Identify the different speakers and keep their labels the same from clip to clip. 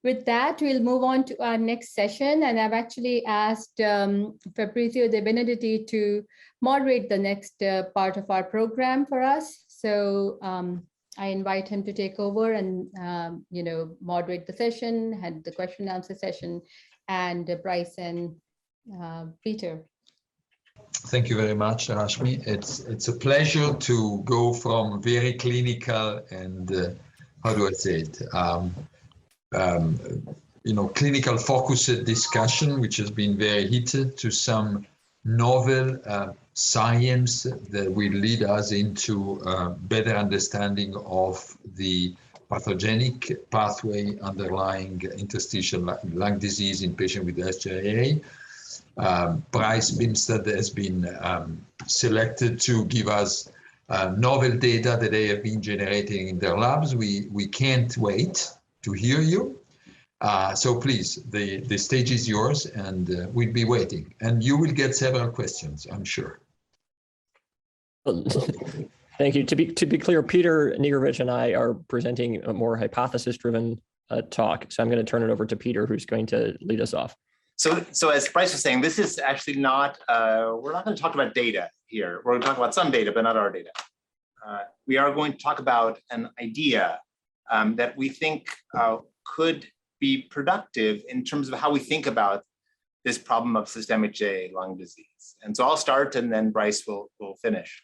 Speaker 1: with that, we'll move on to our next session. And I've actually asked Fabrizio De Benedetti to moderate the next part of our program for us. So I invite him to take over and moderate the session, had the question and answer session, and Bryce and Peter.
Speaker 2: Thank you very much, Rashmi. It's a pleasure to go from very clinical and how do I say it? Clinical focused discussion, which has been very heated, to some novel science that will lead us into better understanding of the pathogenic pathway underlying interstitial lung disease in patients with SJIA. Bryce Binstadt has been selected to give us novel data that they have been generating in their labs. We can't wait to hear you. So please, the stage is yours, and we'll be waiting. And you will get several questions, I'm sure.
Speaker 3: Thank you. To be clear, Peter Nigrovic and I are presenting a more hypothesis-driven talk. So I'm going to turn it over to Peter, who's going to lead us off.
Speaker 4: So as Bryce was saying, this is actually not, we're not going to talk about data here. We're going to talk about some data, but not our data. We are going to talk about an idea that we think could be productive in terms of how we think about this problem of systemic JA lung disease. And so I'll start, and then Bryce will finish.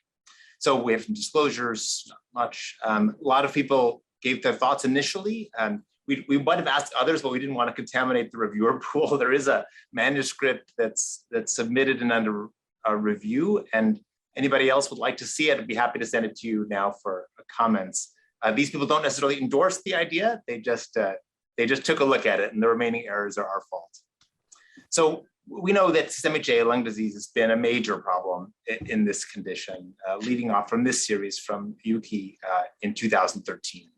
Speaker 4: So we have some disclosures, not much. A lot of people gave their thoughts initially. We might have asked others, but we didn't want to contaminate the reviewer pool. There is a manuscript that's submitted and under a review, and anybody else would like to see it, I'd be happy to send it to you now for comments. These people don't necessarily endorse the idea. They just took a look at it, and the remaining errors are our fault. So we know that systemic JA lung disease has been a major problem in this condition, leading off from this series from Yuki in 2013.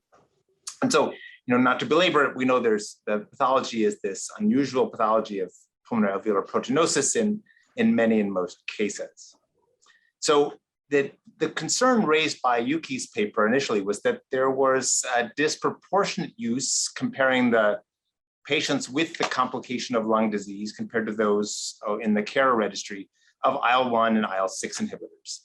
Speaker 4: And so, not to belabor it, we know there's the pathology is this unusual pathology of pulmonary alveolar proteinosis in many and most cases. So the concern raised by Yuki's paper initially was that there was a disproportionate use comparing the patients with the complication of lung disease compared to those in the CARE registry of IL-1 and IL-6 inhibitors.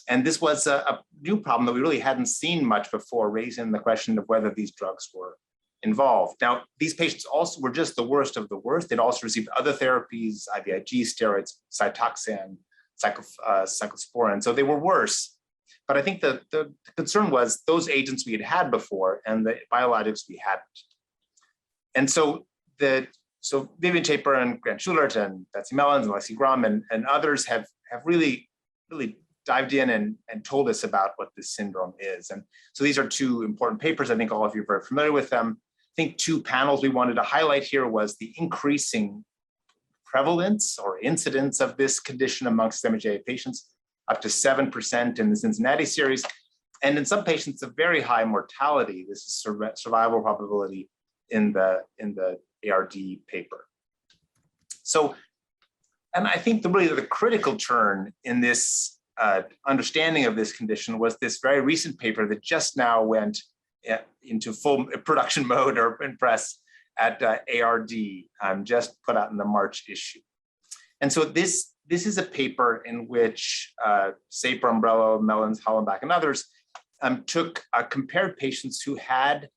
Speaker 4: And this was a new problem that we really hadn't seen much before, raising the question of whether these drugs were involved. Now, these patients also were just the worst of the worst. They'd also received other therapies, IVIG, steroids, Cytoxan, cyclosporin, so they were worse. But I think the concern was those agents we had had before and the biologics we hadn't. And so Vivian Chaper and Grant Schulert and Betsy Mellons and Lexi Grum and others have really dived in and told us about what this syndrome is. And so these are two important papers. I think all of you are very familiar with them. I think two panels we wanted to highlight here was the increasing prevalence or incidence of this condition among systemic JA patients, up to 7% in the Cincinnati series. And in some patients, a very high mortality. This is survival probability in the ARD paper. So, and I think really the critical turn in this understanding of this condition was this very recent paper that just now went into full production mode or in press at ARD, just put out in the March issue. And so this is a paper in which Saper, Umbrello, Mellons, Hollenbach, and others compared patients who had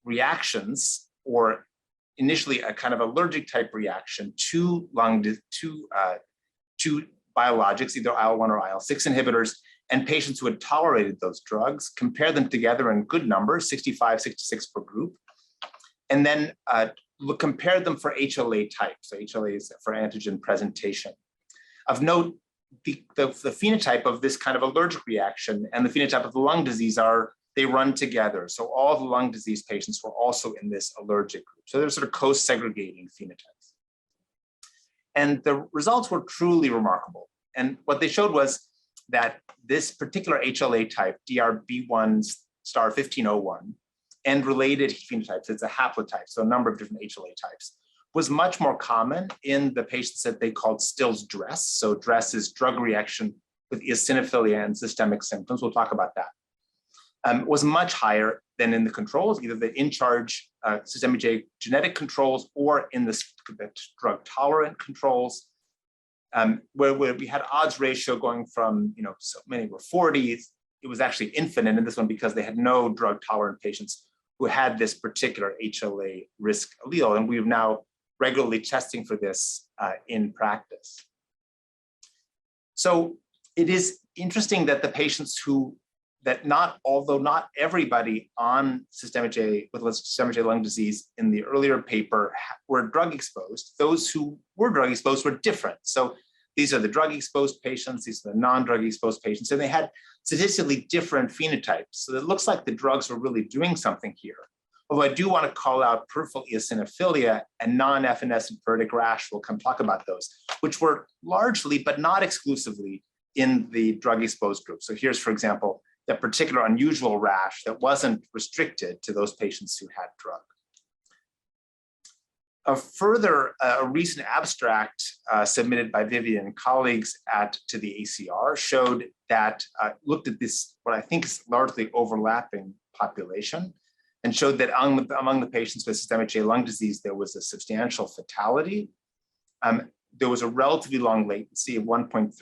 Speaker 4: reactions or initially a kind of allergic type reaction to biologics, either IL-1 or IL-6 inhibitors, and patients who had tolerated those drugs, compare them together in good numbers, 65, 66 per group, and then compare them for HLA type. So HLA is for antigen presentation. Of note, the phenotype of this kind of allergic reaction and the phenotype of the lung disease they run together. So all the lung disease patients were also in this allergic group. So they're sort of co-segregating phenotypes. And the results were truly remarkable. And what they showed was that this particular HLA type, DRB1*1501, and related phenotypes, it's a haplotype, so a number of different HLA types, was much more common in the patients that they called Still's DRESS. So DRESS is drug reaction with eosinophilia and systemic symptoms. We'll talk about that. Was much higher than in the controls, either the in-charge systemic J genetic controls or in the drug-tolerant controls, where we had odds ratio going from, so many were 40s. It was actually infinite in this one because they had no drug-tolerant patients who had this particular HLA risk allele, and we're now regularly testing for this in practice. So it is interesting that the patients although not everybody on systemic J with systemic J lung disease in the earlier paper were drug exposed, those who were drug exposed were different. So these are the drug exposed patients, these are the non-drug exposed patients, and they had statistically different phenotypes. So it looks like the drugs were really doing something here. Although I do want to call out peripheral eosinophilia and non-evanescent vertic rash, we'll come talk about those, which were largely, but not exclusively, in the drug exposed group. So here's, for example, that particular unusual rash that wasn't restricted to those patients who had drug. A recent abstract submitted by Vivian and colleagues to the ACR showed that, looked at this, what I think is largely overlapping population, and showed that among the patients with systemic J lung disease, there was a substantial fatality. There was a relatively long latency of 1.3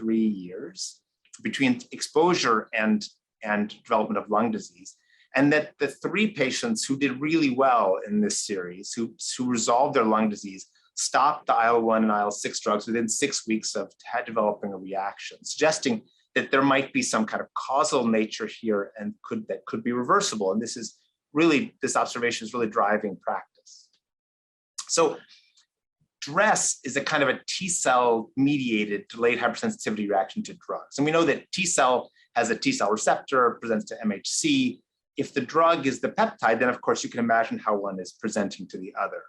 Speaker 4: years between exposure and development of lung disease. And that the 3 patients who did really well in this series, who resolved their lung disease, stopped the IL-1 and IL-6 drugs within 6 weeks of developing a reaction, suggesting that there might be some kind of causal nature here and that could be reversible. And this observation is really driving practice. So DRESS is a kind of a T-cell mediated delayed hypersensitivity reaction to drugs. And we know that T-cell has a T-cell receptor, presents to MHC. If the drug is the peptide, then of course you can imagine how one is presenting to the other.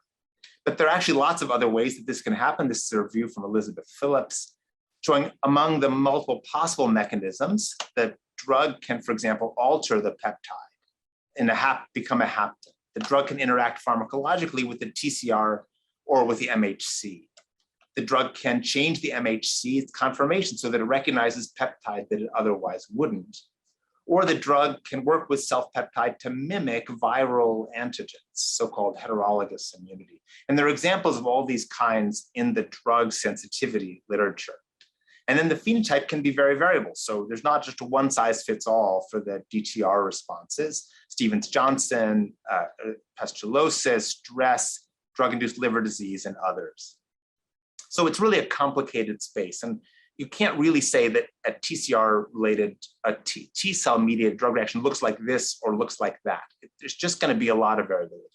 Speaker 4: But there are actually lots of other ways that this can happen. This is a review from Elizabeth Phillips, showing among the multiple possible mechanisms, the drug can, for example, alter the peptide and become a hapten. The drug can interact pharmacologically with the TCR or with the MHC. The drug can change the MHC, its conformation, so that it recognizes peptide that it otherwise wouldn't. Or the drug can work with self-peptide to mimic viral antigens, so-called heterologous immunity. And there are examples of all these kinds in the drug sensitivity literature. And then the phenotype can be very variable. So there's not just a one size fits all for the DTR responses. Stevens-Johnson, pustulosis, stress, drug-induced liver disease, and others. So it's really a complicated space. And you can't really say that a TCR-related, T-cell mediated drug reaction looks like this or looks like that. There's just going to be a lot of variability.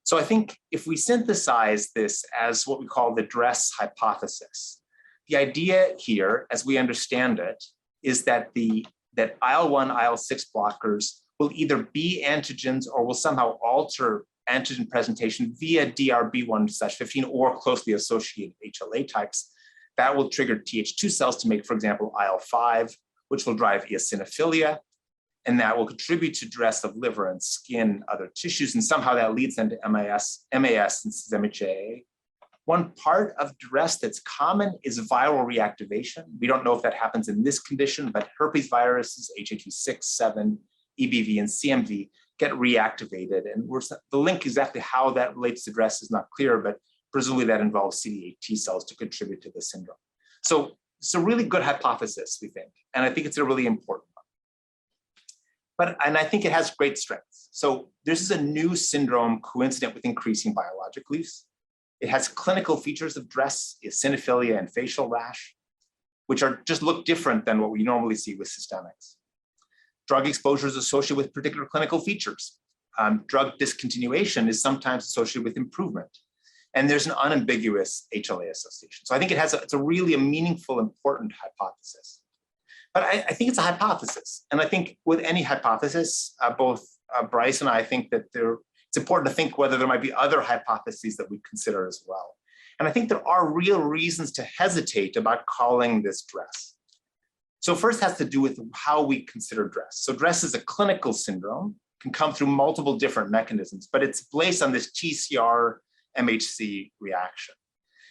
Speaker 4: So I think if we synthesize this as what we call the DRESS hypothesis, the idea here, as we understand it, is that that IL-1, IL-6 blockers will either be antigens or will somehow alter antigen presentation via DRB1/15 or closely associated HLA types. That will trigger Th2 cells to make, for example, IL-5, which will drive eosinophilia, and that will contribute to DRESS of liver and skin, other tissues, and somehow that leads them to MAS and systemic JA. One part of DRESS that's common is viral reactivation. We don't know if that happens in this condition, but herpes viruses, HA2/6, 7, EBV, and CMV get reactivated. And the link exactly how that relates to DRESS is not clear, but presumably that involves CD8 T cells to contribute to the syndrome. So it's a really good hypothesis, we think. And I think it's a really important one. And I think it has great strengths. So this is a new syndrome coincident with increasing biologic use. It has clinical features of DRESS, eosinophilia, and facial rash, which just look different than what we normally see with systemics. Drug exposure is associated with particular clinical features. Drug discontinuation is sometimes associated with improvement. And there's an unambiguous HLA association. So I think it's a really meaningful, important hypothesis. But I think it's a hypothesis. And I think with any hypothesis, both Bryce and I think that it's important to think whether there might be other hypotheses that we consider as well. And I think there are real reasons to hesitate about calling this DRESS. So first has to do with how we consider DRESS. So DRESS is a clinical syndrome, can come through multiple different mechanisms, but it's based on this TCR MHC reaction.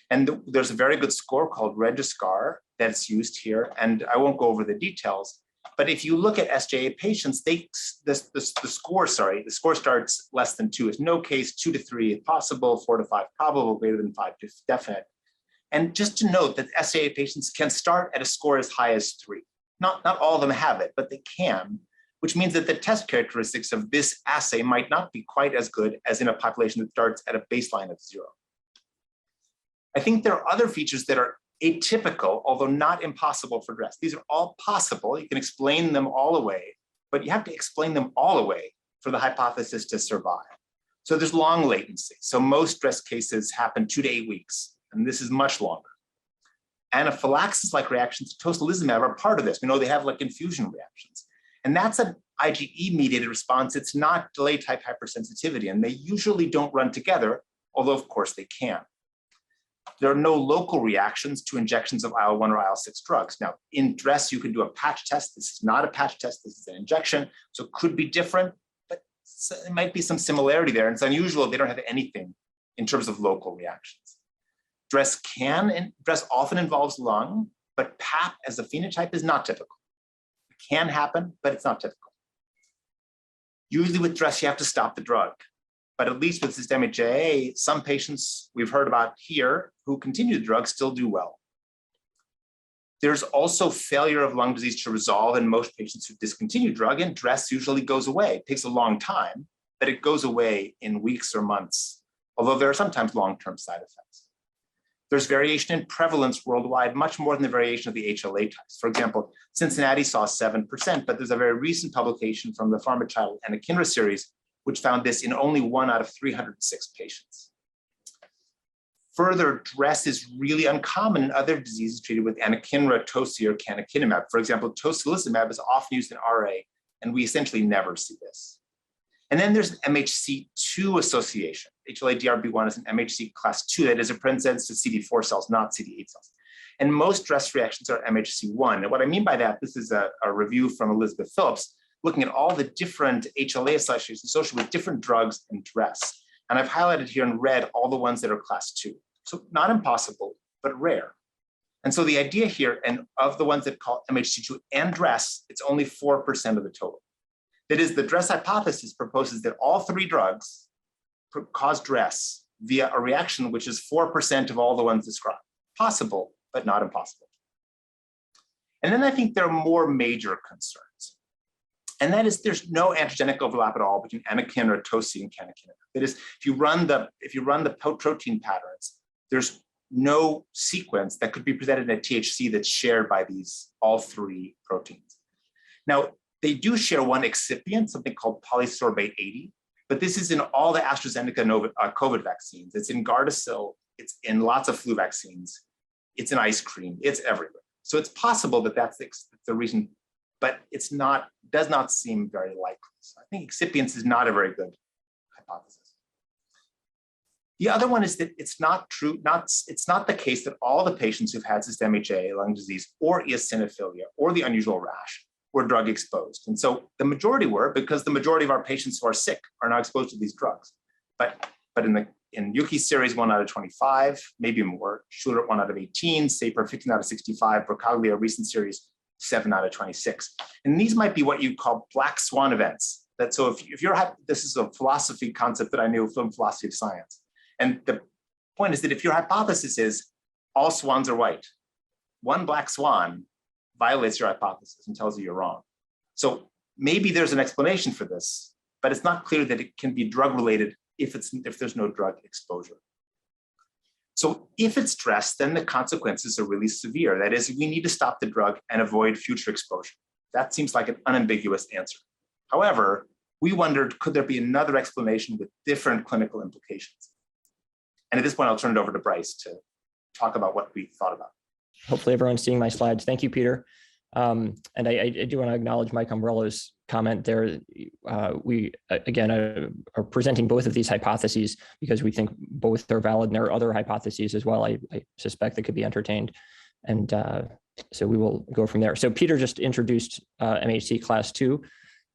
Speaker 4: And there's a very good score called Regiscar that's used here, and I won't go over the details, But if you look at SJIA patients, the score starts less than 2 is no case, 2 to 3 is possible, 4 to 5 probable, greater than 5 to definite. And just to note that SJIA patients can start at a score as high as 3. Not all of them have it, but they can, which means that the test characteristics of this assay might not be quite as good as in a population that starts at a baseline of 0. I think there are other features that are atypical, although not impossible for DRESS. These are all possible. You can explain them all away, but you have to explain them all away for the hypothesis to survive. So there's long latency. So most DRESS cases happen 2 to 8 weeks, and this is much longer. Anaphylaxis-like reactions to tocilizumab are part of this. We know they have like infusion reactions. And that's an IgE-mediated response. It's not delay-type hypersensitivity, and they usually don't run together, although of course they can. There are no local reactions to injections of IL-1 or IL-6 drugs. Now, in DRESS, you can do a patch test. This is not a patch test, this is an injection, so it could be different, but it might be some similarity there. And it's unusual they don't have anything in terms of local reactions. DRESS often involves lung, but PAP as a phenotype is not typical. It can happen, but it's not typical. Usually with DRESS, you have to stop the drug. But at least with systemic JA, some patients we've heard about here who continue the drug still do well. There's also failure of lung disease to resolve in most patients who discontinue drug, and DRESS usually goes away. It takes a long time, but it goes away in weeks or months, although there are sometimes long-term side effects. There's variation in prevalence worldwide, much more than the variation of the HLA types. For example, Cincinnati saw 7%, but there's a very recent publication from the PharmaChild Anakinra series which found this in only 1 out of 306 patients. Further, DRESS is really uncommon in other diseases treated with anakinra, toci, or canakinumab. For example, tocilizumab is often used in RA, and we essentially never see this. And then there's an MHC2 association. HLA-DRB1 is an MHC class 2 that is represents to CD4 cells, not CD8 cells. And most DRESS reactions are MHC1. And what I mean by that, this is a review from Elizabeth Phillips, looking at all the different HLA associations associated with different drugs in DRESS. And I've highlighted here in red all the ones that are class 2. So not impossible, but rare. And so the idea here, and of the ones that call MHC2 and DRESS, it's only 4% of the total. That is, the DRESS hypothesis proposes that all 3 drugs cause DRESS via a reaction which is 4% of all the ones described. Possible, but not impossible. And then I think there are more major concerns. And that is there's no antigenic overlap at all between anakinra, toci, and canakinumab. That is, if you run the protein patterns, there's no sequence that could be presented in a THC that's shared by all 3 proteins. Now, they do share one excipient, something called polysorbate 80, but this is in all the AstraZeneca COVID vaccines. It's in Gardasil, it's in lots of flu vaccines, it's in ice cream, it's everywhere. So it's possible that that's the reason, but does not seem very likely. So I think excipients is not a very good hypothesis. The other one is that it's not true, it's not the case that all the patients who've had systemic JA lung disease or eosinophilia or the unusual rash were drug exposed. And so the majority were, because the majority of our patients who are sick are not exposed to these drugs. But in Yuki's series, 1 out of 25, maybe more, Schuler 1 out of 18, Saper 15 out of 65, Brocaglia recent series 7 out of 26. And these might be what you call black swan events. That so if you're, this is a philosophy concept that I knew from philosophy of science. And the point is that if your hypothesis is all swans are white, one black swan violates your hypothesis and tells you you're wrong. So maybe there's an explanation for this, but it's not clear that it can be drug related if there's no drug exposure. So if it's DRESS, then the consequences are really severe. That is, we need to stop the drug and avoid future exposure. That seems like an unambiguous answer. However, we wondered, could there be another explanation with different clinical implications? And at this point, I'll turn it over to Bryce to talk about what we thought about.
Speaker 3: Hopefully everyone's seeing my slides. Thank you, Peter. And I do want to acknowledge Mike Umbrella's comment there. We, again, are presenting both of these hypotheses because we think both are valid, and there are other hypotheses as well, I suspect, that could be entertained. And so we will go from there. So Peter just introduced MHC class 2.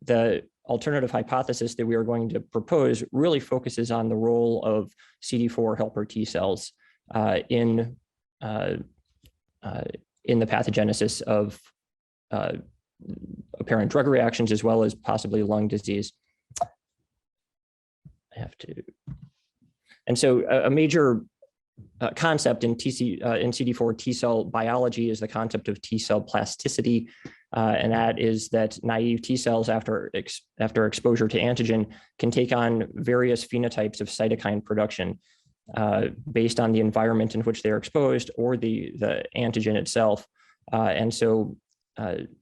Speaker 3: The alternative hypothesis that we are going to propose really focuses on the role of CD4 helper T cells in the pathogenesis of apparent drug reactions, as well as possibly lung disease. And so a major concept in CD4 T cell biology is the concept of T cell plasticity, and that is that naive T cells after exposure to antigen can take on various phenotypes of cytokine production based on the environment in which they're exposed or the antigen itself. And so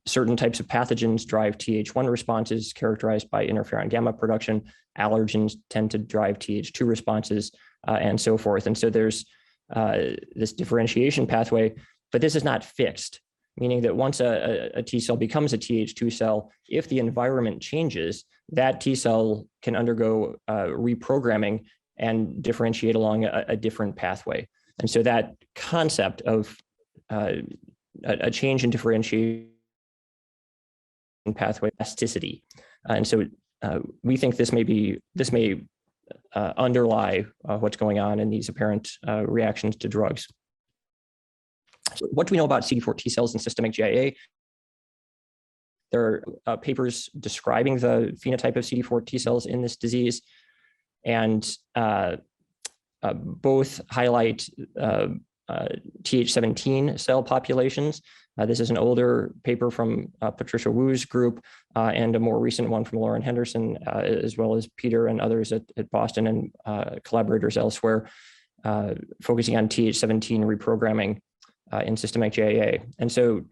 Speaker 3: certain types of pathogens drive Th1 responses characterized by interferon gamma production. Allergens tend to drive Th2 responses, and so forth. And so there's this differentiation pathway, but this is not fixed, meaning that once a T cell becomes a Th2 cell, if the environment changes, that T cell can undergo reprogramming and differentiate along a different pathway. And so that concept of a change in differentiation pathway plasticity. And so we think this may underlie what's going on in these apparent reactions to drugs. So what do we know about CD4 T cells and systemic GIA? There are papers describing the phenotype of CD4 T cells in this disease, and both highlight Th17 cell populations. This is an older paper from Patricia Wu's group and a more recent one from Lauren Henderson, as well as Peter and others at Boston and collaborators elsewhere, focusing on Th17 reprogramming in systemic GIA. And so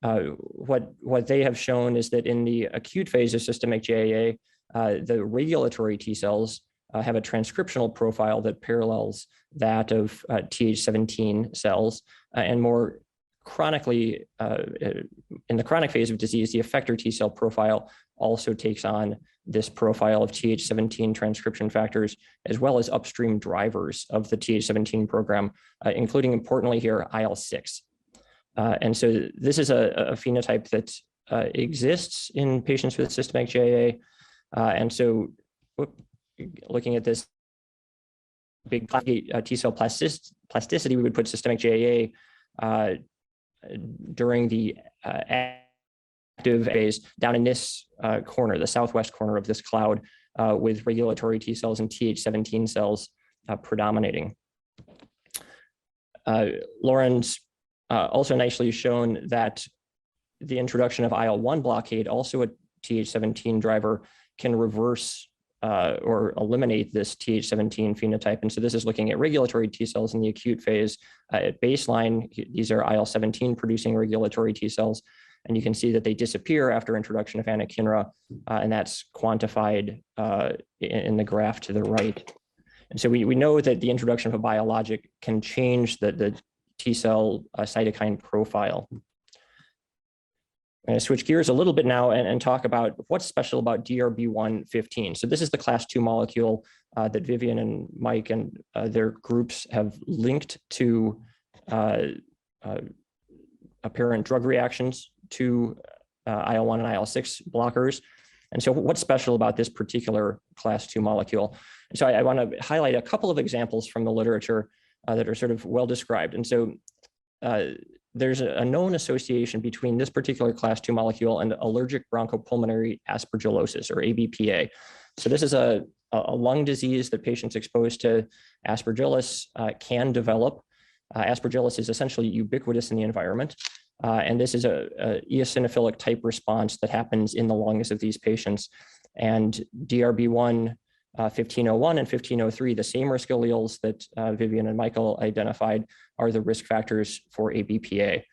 Speaker 3: what they have shown is that in the acute phase of systemic GIA, the regulatory T cells have a transcriptional profile that parallels that of Th17 cells, and more chronically, in the chronic phase of disease, the effector T cell profile also takes on this profile of Th17 transcription factors, as well as upstream drivers of the Th17 program, including importantly here, IL-6. And so this is a phenotype that exists in patients with systemic GIA. And so looking at this big T cell plasticity, we would put systemic GIA during the active phase down in this corner, the southwest corner of this cloud, with regulatory T cells and Th17 cells predominating. Lauren's also nicely shown that the introduction of IL-1 blockade, also a Th17 driver, can reverse or eliminate this Th17 phenotype. And so this is looking at regulatory T cells in the acute phase. At baseline, these are IL-17 producing regulatory T cells. And you can see that they disappear after introduction of anakinra, and that's quantified in the graph to the right. And so we know that the introduction of a biologic can change the T cell cytokine profile. I'm going to switch gears a little bit now and talk about what's special about DRB115. So this is the class 2 molecule that Vivian and Mike and their groups have linked to apparent drug reactions to IL-1 and IL-6 blockers. And so what's special about this particular class 2 molecule? And so I want to highlight a couple of examples from the literature that are sort of well described. And so there's a known association between this particular class 2 molecule and allergic bronchopulmonary aspergillosis, or ABPA. So this is a lung disease that patients exposed to aspergillus can develop. Aspergillus is essentially ubiquitous in the environment. And this is a eosinophilic type response that happens in the lungs of these patients. And DRB1, 1501 and 1503, the same risk alleles that Vivian and Michael identified, are the risk factors for ABPA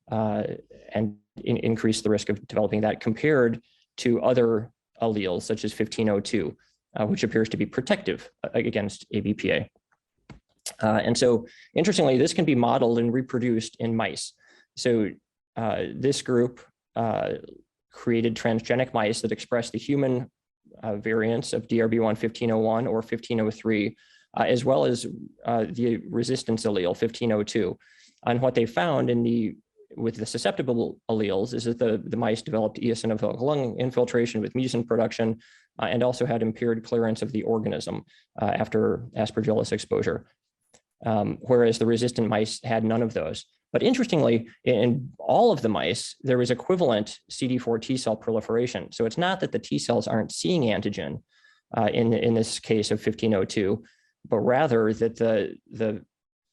Speaker 3: and increase the risk of developing that compared to other alleles such as 1502, which appears to be protective against ABPA. And so interestingly, this can be modeled and reproduced in mice. So this group created transgenic mice that express the human variants of DRB1 1501 or 1503, as well as the resistance allele 1502. And what they found with the susceptible alleles is that the mice developed eosinophilic lung infiltration with mucin production and also had impaired clearance of the organism after aspergillus exposure. Whereas the resistant mice had none of those. But interestingly, in all of the mice, there was equivalent CD4 T cell proliferation. So it's not that the T cells aren't seeing antigen in this case of 1502, but rather that the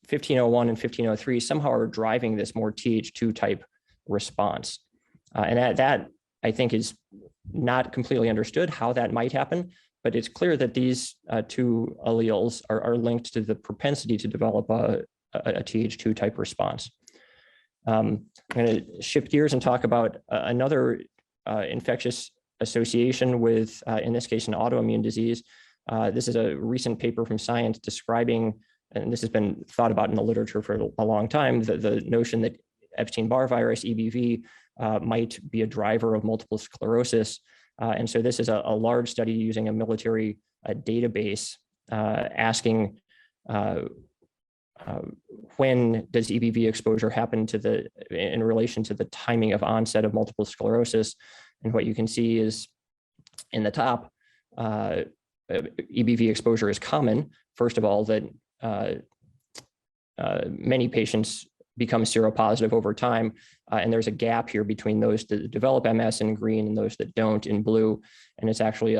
Speaker 3: 1501 and 1503 somehow are driving this more Th2 type response. And that I think is not completely understood how that might happen, but it's clear that these two alleles are linked to the propensity to develop a Th2 type response. I'm going to shift gears and talk about another infectious association with, in this case, an autoimmune disease. This is a recent paper from Science describing, and this has been thought about in the literature for a long time, the notion that Epstein-Barr virus, EBV, might be a driver of multiple sclerosis. And so this is a large study using a military database asking when does EBV exposure happen in relation to the timing of onset of multiple sclerosis. And what you can see is in the top, EBV exposure is common. First of all, that many patients become seropositive over time. And there's a gap here between those that develop MS in green and those that don't in blue. And it's actually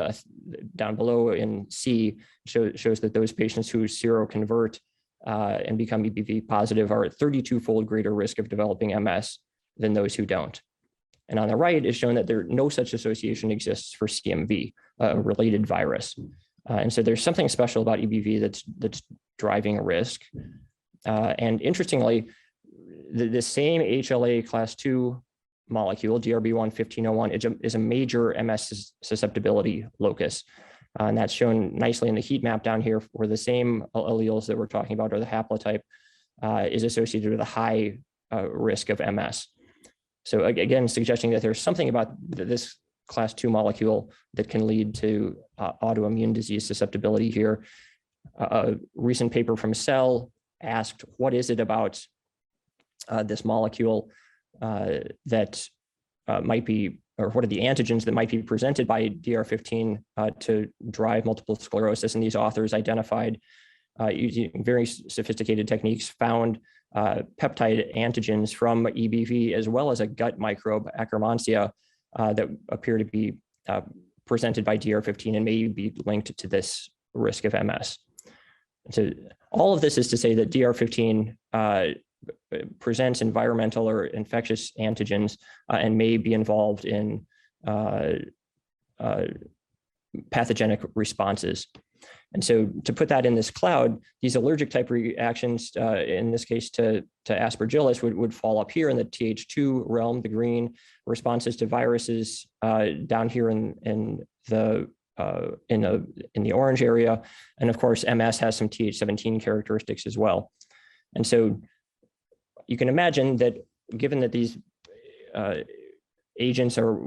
Speaker 3: down below in C, shows that those patients who seroconvert and become EBV positive are at 32-fold greater risk of developing MS than those who don't. And on the right is shown that no such association exists for CMV, a related virus. And so there's something special about EBV that's driving a risk. And interestingly, the same HLA class 2 molecule, DRB1-1501, is a major MS susceptibility locus. And that's shown nicely in the heat map down here, where the same alleles that we're talking about, or the haplotype, is associated with a high risk of MS. So again, suggesting that there's something about this class 2 molecule that can lead to autoimmune disease susceptibility here. A recent paper from Cell asked, what is it about this molecule that might be, or what are the antigens that might be presented by DR15 to drive multiple sclerosis? And these authors identified, using very sophisticated techniques, found peptide antigens from EBV, as well as a gut microbe, Akkermansia, that appear to be presented by DR15 and may be linked to this risk of MS. So all of this is to say that DR15 presents environmental or infectious antigens and may be involved in pathogenic responses. And so to put that in this cloud, these allergic type reactions, in this case to aspergillus, would fall up here in the Th2 realm, the green. Responses to viruses down here in the orange area. And of course, MS has some Th17 characteristics as well. And so you can imagine that given that these agents are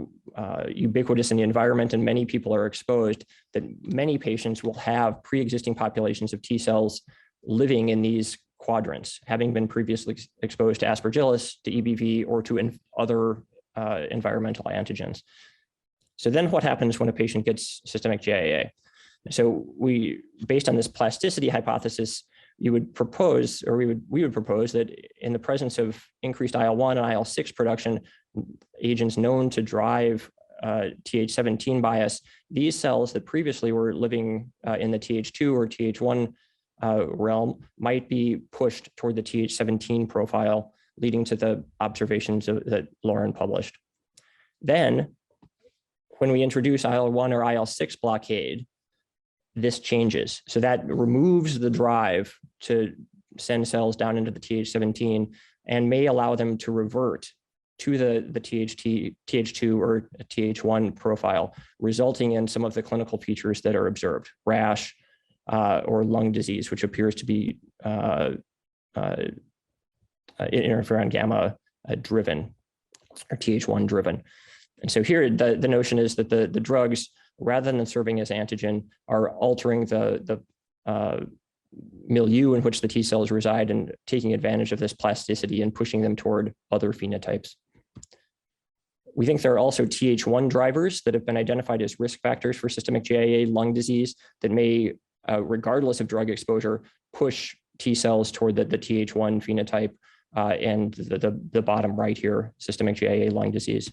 Speaker 3: ubiquitous in the environment and many people are exposed, that many patients will have pre-existing populations of T cells living in these quadrants, having been previously exposed to aspergillus, to EBV, or to other environmental antigens. So then what happens when a patient gets systemic JIA? So based on this plasticity hypothesis, you would propose, or we would propose that in the presence of increased IL-1 and IL-6 production, agents known to drive Th17 bias, these cells that previously were living in the Th2 or Th1 realm might be pushed toward the Th17 profile, leading to the observations that Lauren published. Then, when we introduce IL-1 or IL-6 blockade, this changes. So that removes the drive to send cells down into the Th17 and may allow them to revert to the Th2 or Th1 profile, resulting in some of the clinical features that are observed, rash or lung disease, which appears to be interferon gamma driven or Th1 driven. And so here, the notion is that the drugs, rather than serving as antigen, are altering the milieu in which the T cells reside and taking advantage of this plasticity and pushing them toward other phenotypes. We think there are also Th1 drivers that have been identified as risk factors for systemic JIA lung disease that may, regardless of drug exposure, push T cells toward the Th1 phenotype and the bottom right here, systemic GIA lung disease.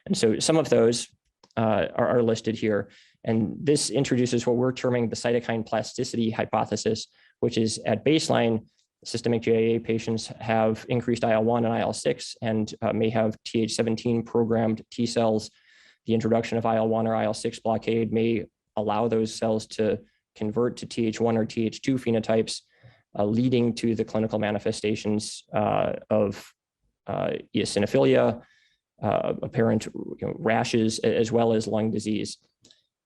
Speaker 3: And so some of those are listed here. And this introduces what we're terming the cytokine plasticity hypothesis, which is at baseline, systemic GIA patients have increased IL-1 and IL-6 and may have Th17 programmed T cells. The introduction of IL-1 or IL-6 blockade may allow those cells to convert to Th1 or Th2 phenotypes, leading to the clinical manifestations of eosinophilia, apparent rashes, as well as lung disease.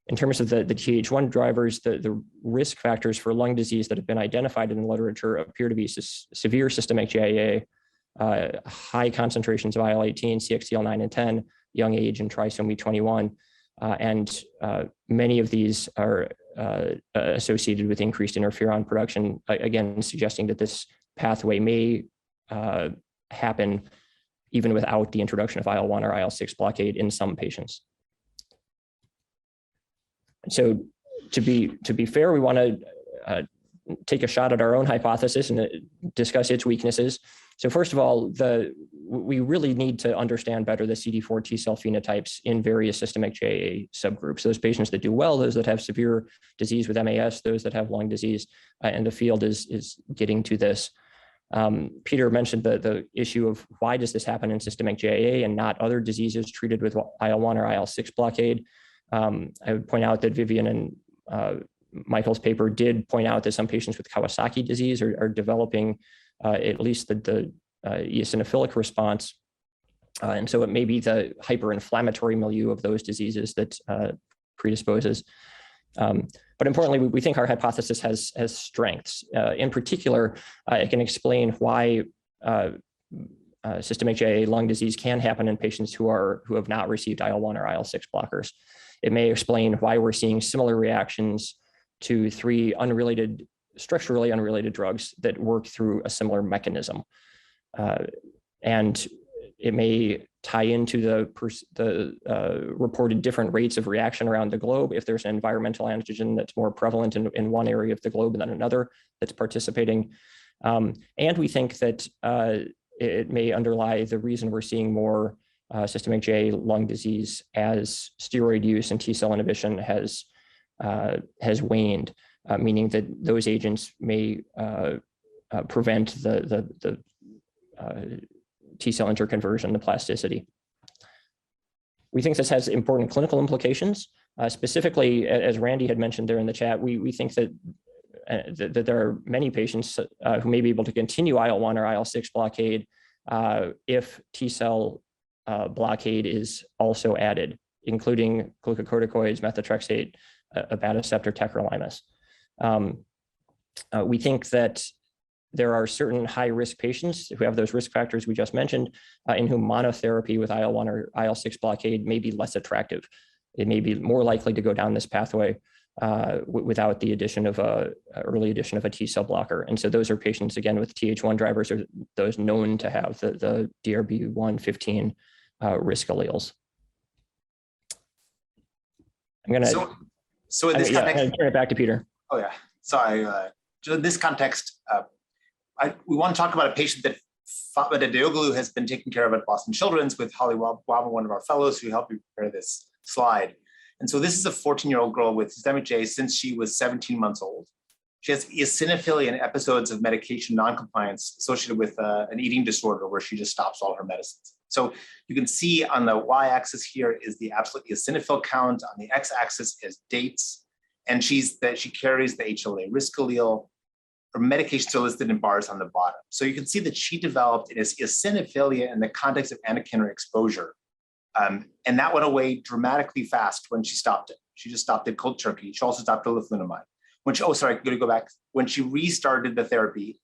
Speaker 3: In terms of the Th1 drivers, the risk factors for lung disease that have been identified in the literature appear to be severe systemic GIA, high concentrations of IL-18, CXCL9 and 10, young age, and trisomy 21. And many of these are associated with increased interferon production, again, suggesting that this pathway may happen even without the introduction of IL-1 or IL-6 blockade in some patients. So to be fair, we want to take a shot at our own hypothesis and discuss its weaknesses. So first of all, we really need to understand better the CD4 T cell phenotypes in various systemic GIA subgroups. Those patients that do well, those that have severe disease with MAS, those that have lung disease, and the field is getting to this. Peter mentioned the issue of why does this happen in systemic GIA and not other diseases treated with IL-1 or IL-6 blockade. I would point out that Vivian and Michael's paper did point out that some patients with Kawasaki disease are developing at least the eosinophilic response. And so it may be the hyperinflammatory milieu of those diseases that predisposes. But importantly, we think our hypothesis has strengths. In particular, it can explain why systemic GIA lung disease can happen in patients who have not received IL-1 or IL-6 blockers. It may explain why we're seeing similar reactions to 3 structurally unrelated drugs that work through a similar mechanism. And it may tie into the reported different rates of reaction around the globe if there's an environmental antigen that's more prevalent in one area of the globe than another that's participating. And we think that it may underlie the reason we're seeing more systemic GIA lung disease as steroid use and T cell inhibition has waned, meaning that those agents may prevent the T cell interconversion, the plasticity. We think this has important clinical implications. Specifically, as Randy had mentioned there in the chat, we think that there are many patients who may be able to continue IL-1 or IL-6 blockade if T cell blockade is also added, including glucocorticoids, methotrexate, abatacept, or tacrolimus. We think that there are certain high-risk patients who have those risk factors we just mentioned, in whom monotherapy with IL-1 or IL-6 blockade may be less attractive. It may be more likely to go down this pathway without the addition of early addition of a T cell blocker. And so those are patients, again, with Th1 drivers, or those known to have the DRB115 risk alleles. I'm going to
Speaker 4: so in this context,
Speaker 3: turn it back to Peter.
Speaker 4: Oh yeah, sorry. So in this context, we want to talk about a patient that Fatma Dedeoglu has been taking care of at Boston Children's with Holly Wobble, one of our fellows who helped me prepare this slide. And so this is a 14-year-old girl with systemic GIA since she was 17 months old. She has eosinophilia and episodes of medication noncompliance associated with an eating disorder where she just stops all her medicines. So you can see on the y-axis here is the absolute eosinophil count, on the x-axis is dates, and she carries the HLA risk allele. Her medications are listed in bars on the bottom. So you can see that she developed eosinophilia in the context of anakinra exposure. And that went away dramatically fast when she stopped it. She just stopped it cold turkey. She also stopped leflunomide. When she restarted the therapy,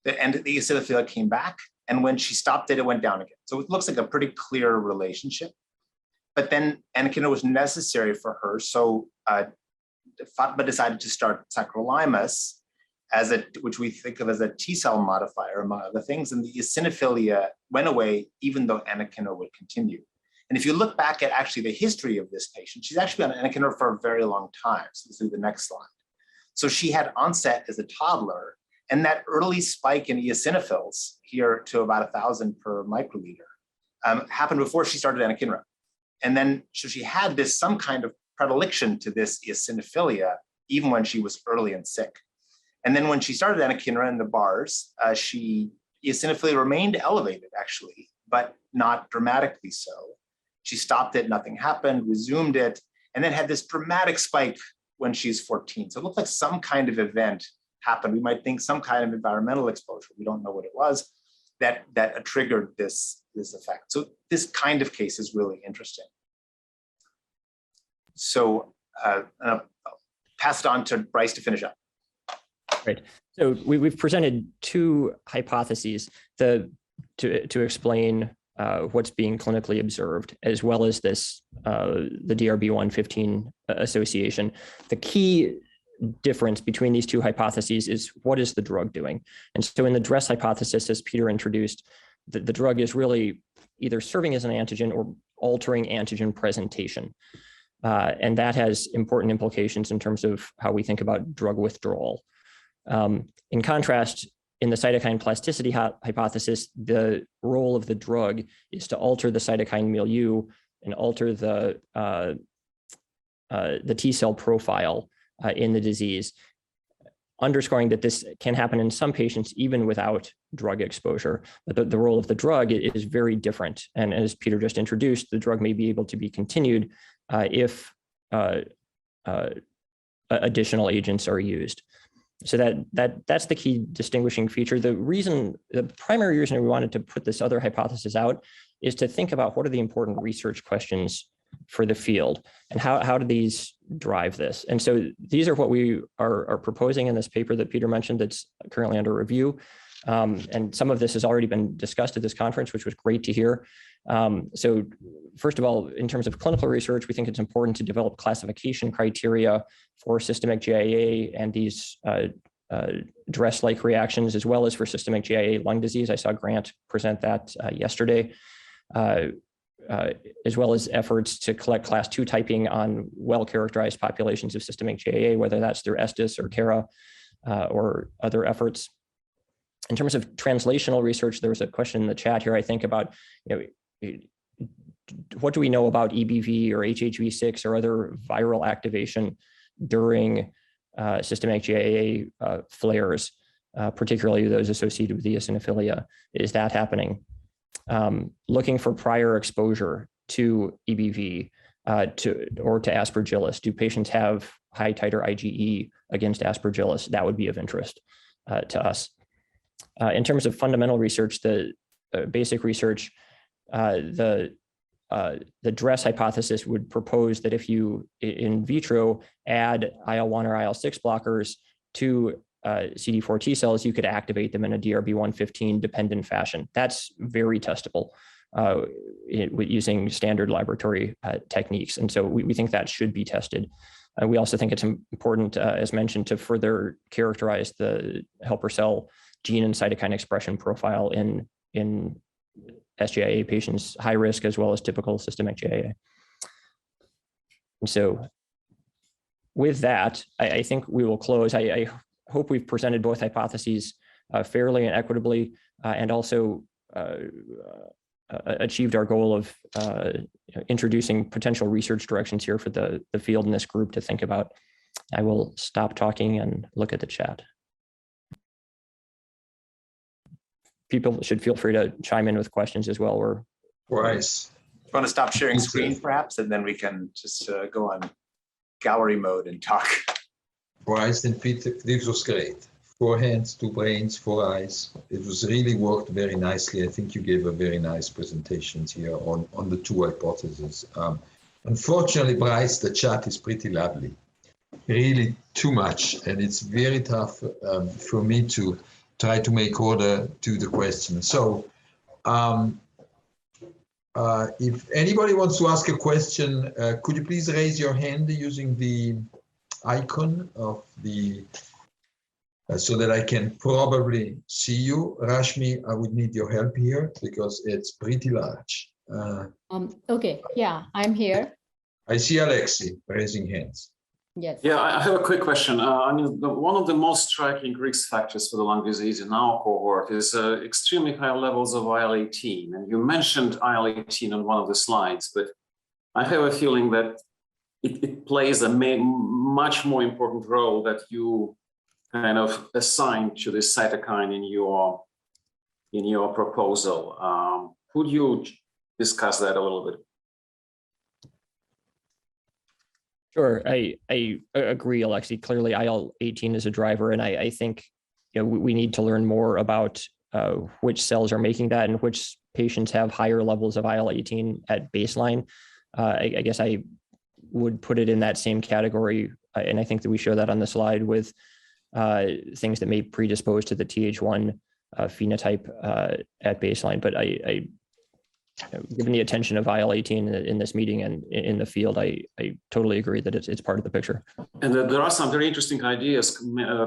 Speaker 4: the eosinophilia came back. And when she stopped it, it went down again. So it looks like a pretty clear relationship. But then anakinra was necessary for her. So Fatma decided to start tacrolimus, which we think of as a T cell modifier, among other things. And the eosinophilia went away, even though anakinra would continue. And if you look back at actually the history of this patient, she's actually on anakinra for a very long time. So this is the next slide. So she had onset as a toddler, And that early spike in eosinophils, here to about 1,000 per microliter, happened before she started anakinra. And then, so she had some kind of predilection to this eosinophilia, even when she was early and sick. And then when she started anakinra in the bars, eosinophilia remained elevated actually, but not dramatically so. She stopped it, nothing happened, resumed it, and then had this dramatic spike when she's 14. So it looked like some kind of event happened. We might think some kind of environmental exposure. We don't know what it was that triggered this effect. So this kind of case is really interesting. So I'll pass it on to Bryce to finish up.
Speaker 3: Right. So we've presented two hypotheses to explain what's being clinically observed, as well as this the DRB115 association. The key difference between these two hypotheses is what is the drug doing? And so in the DRESS hypothesis, as Peter introduced, the drug is really either serving as an antigen or altering antigen presentation. And that has important implications in terms of how we think about drug withdrawal. In contrast, in the cytokine plasticity hypothesis, the role of the drug is to alter the cytokine milieu and alter the T cell profile in the disease, underscoring that this can happen in some patients even without drug exposure. But the role of the drug is very different. And as Peter just introduced, the drug may be able to be continued if additional agents are used. So that's the key distinguishing feature. The primary reason we wanted to put this other hypothesis out is to think about what are the important research questions for the field and how do these drive this. And so these are what we are proposing in this paper that Peter mentioned that's currently under review. And some of this has already been discussed at this conference, which was great to hear. So first of all, in terms of clinical research, we think it's important to develop classification criteria for systemic GIA and these DRESS-like reactions, as well as for systemic GIA lung disease. I saw Grant present that yesterday, as well as efforts to collect class 2 typing on well-characterized populations of systemic GIA, whether that's through ESTIS or CARA or other efforts. In terms of translational research, there was a question in the chat here, I think, about, what do we know about EBV or HHV6 or other viral activation during systemic GIA flares, particularly those associated with eosinophilia? Is that happening? Looking for prior exposure to EBV or to aspergillus. Do patients have high titer IgE against aspergillus? That would be of interest to us. In terms of fundamental research, the basic research, the DRESS hypothesis would propose that if you in vitro add IL-1 or IL-6 blockers to CD4 T cells, you could activate them in a DRB115 dependent fashion. That's very testable using standard laboratory techniques. And so we think that should be tested. We also think it's important, as mentioned, to further characterize the helper cell gene and cytokine expression profile in SJIA patients, high risk as well as typical systemic GIA. And so with that, I think we will close. I hope we've presented both hypotheses fairly and equitably, and also achieved our goal of introducing potential research directions here for the field in this group to think about. I will stop talking and look at the chat. People should feel free to chime in with questions as well.
Speaker 2: Bryce.
Speaker 4: You want to stop sharing screen perhaps, and then we can just go on gallery mode and talk.
Speaker 2: Bryce and Peter, this was great. 4 hands, 2 brains, 4 eyes. It was really worked very nicely. I think you gave a very nice presentation here on the 2 hypotheses. Unfortunately, Bryce, the chat is pretty lovely. Really too much, and it's very tough for me to try to make order to the question. So if anybody wants to ask a question, could you please raise your hand using the icon of the, so that I can probably see you. Rashmi, I would need your help here because it's pretty large.
Speaker 1: Okay, yeah, I'm here.
Speaker 2: I see Alexi raising hands.
Speaker 1: Yes.
Speaker 5: Yeah, I have a quick question. I mean, one of the most striking risk factors for the lung disease in our cohort is extremely high levels of IL-18. And you mentioned IL-18 on one of the slides, but I have a feeling that it plays a much more important role that you kind of assigned to this cytokine in your proposal. Could you discuss that a little bit?
Speaker 3: Sure, I agree, Alexei. Clearly, IL-18 is a driver, and I think we need to learn more about which cells are making that and which patients have higher levels of IL-18 at baseline. I guess I would put it in that same category, and I think that we show that on the slide with things that may predispose to the Th1 phenotype at baseline. But given the attention of IL-18 in this meeting and in the field, I totally agree that it's part of the picture.
Speaker 5: And there are some very interesting ideas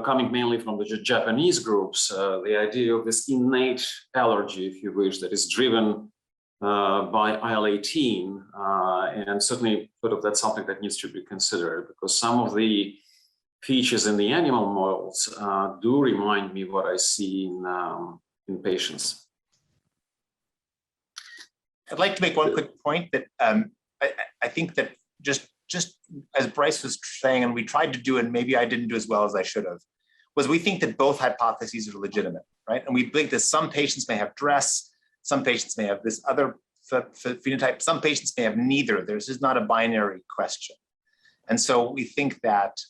Speaker 5: coming mainly from the Japanese groups. The idea of this innate allergy, if you wish, that is driven by IL-18, and certainly that's something that needs to be considered, because some of the features in the animal models do remind me of what I see in patients.
Speaker 4: I'd like to make one quick point that I think that just as Bryce was saying, and we tried to do, and maybe I didn't do as well as I should have, was we think that both hypotheses are legitimate, right? And we think that some patients may have DRESS, some patients may have this other phenotype, some patients may have neither. This is not a binary question. And so we think that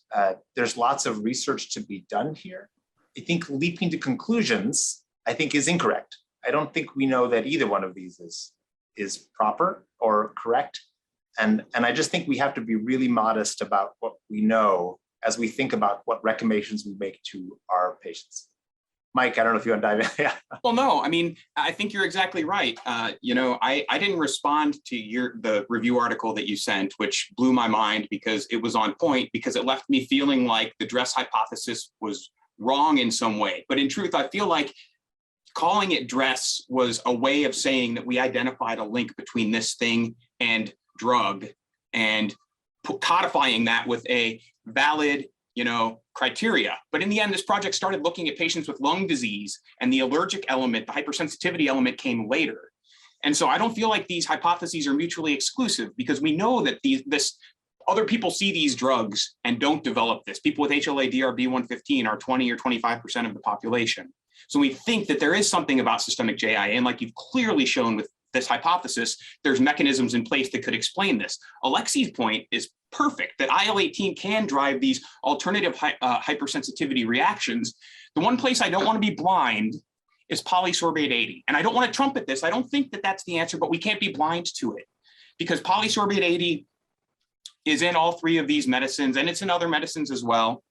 Speaker 4: there's lots of research to be done here. I think leaping to conclusions, I think, is incorrect. I don't think we know that either one of these is proper or correct. And I just think we have to be really modest about what we know as we think about what recommendations we make to our patients. Mike, I don't know if you want to dive in. Yeah.
Speaker 6: Well, no, I mean, I think you're exactly right. I didn't respond to the review article that you sent, which blew my mind because it was on point, because it left me feeling like the DRESS hypothesis was wrong in some way. But in truth, I feel like calling it DRESS was a way of saying that we identified a link between this thing and drug, and codifying that with a valid, criteria. But in the end, this project started looking at patients with lung disease, and the allergic element, the hypersensitivity element, came later. And so I don't feel like these hypotheses are mutually exclusive, because we know that other people see these drugs and don't develop this. People with HLA-DRB115 are 20 or 25% of the population. So we think that there is something about systemic JIA, and like you've clearly shown with this hypothesis, there's mechanisms in place that could explain this. Alexei's point is perfect, that IL-18 can drive these alternative hypersensitivity reactions. The one place I don't want to be blind is polysorbate 80. And I don't want to trumpet this. I don't think that that's the answer, but we can't be blind to it, because polysorbate 80 is in all three of these medicines, and it's in other medicines as well.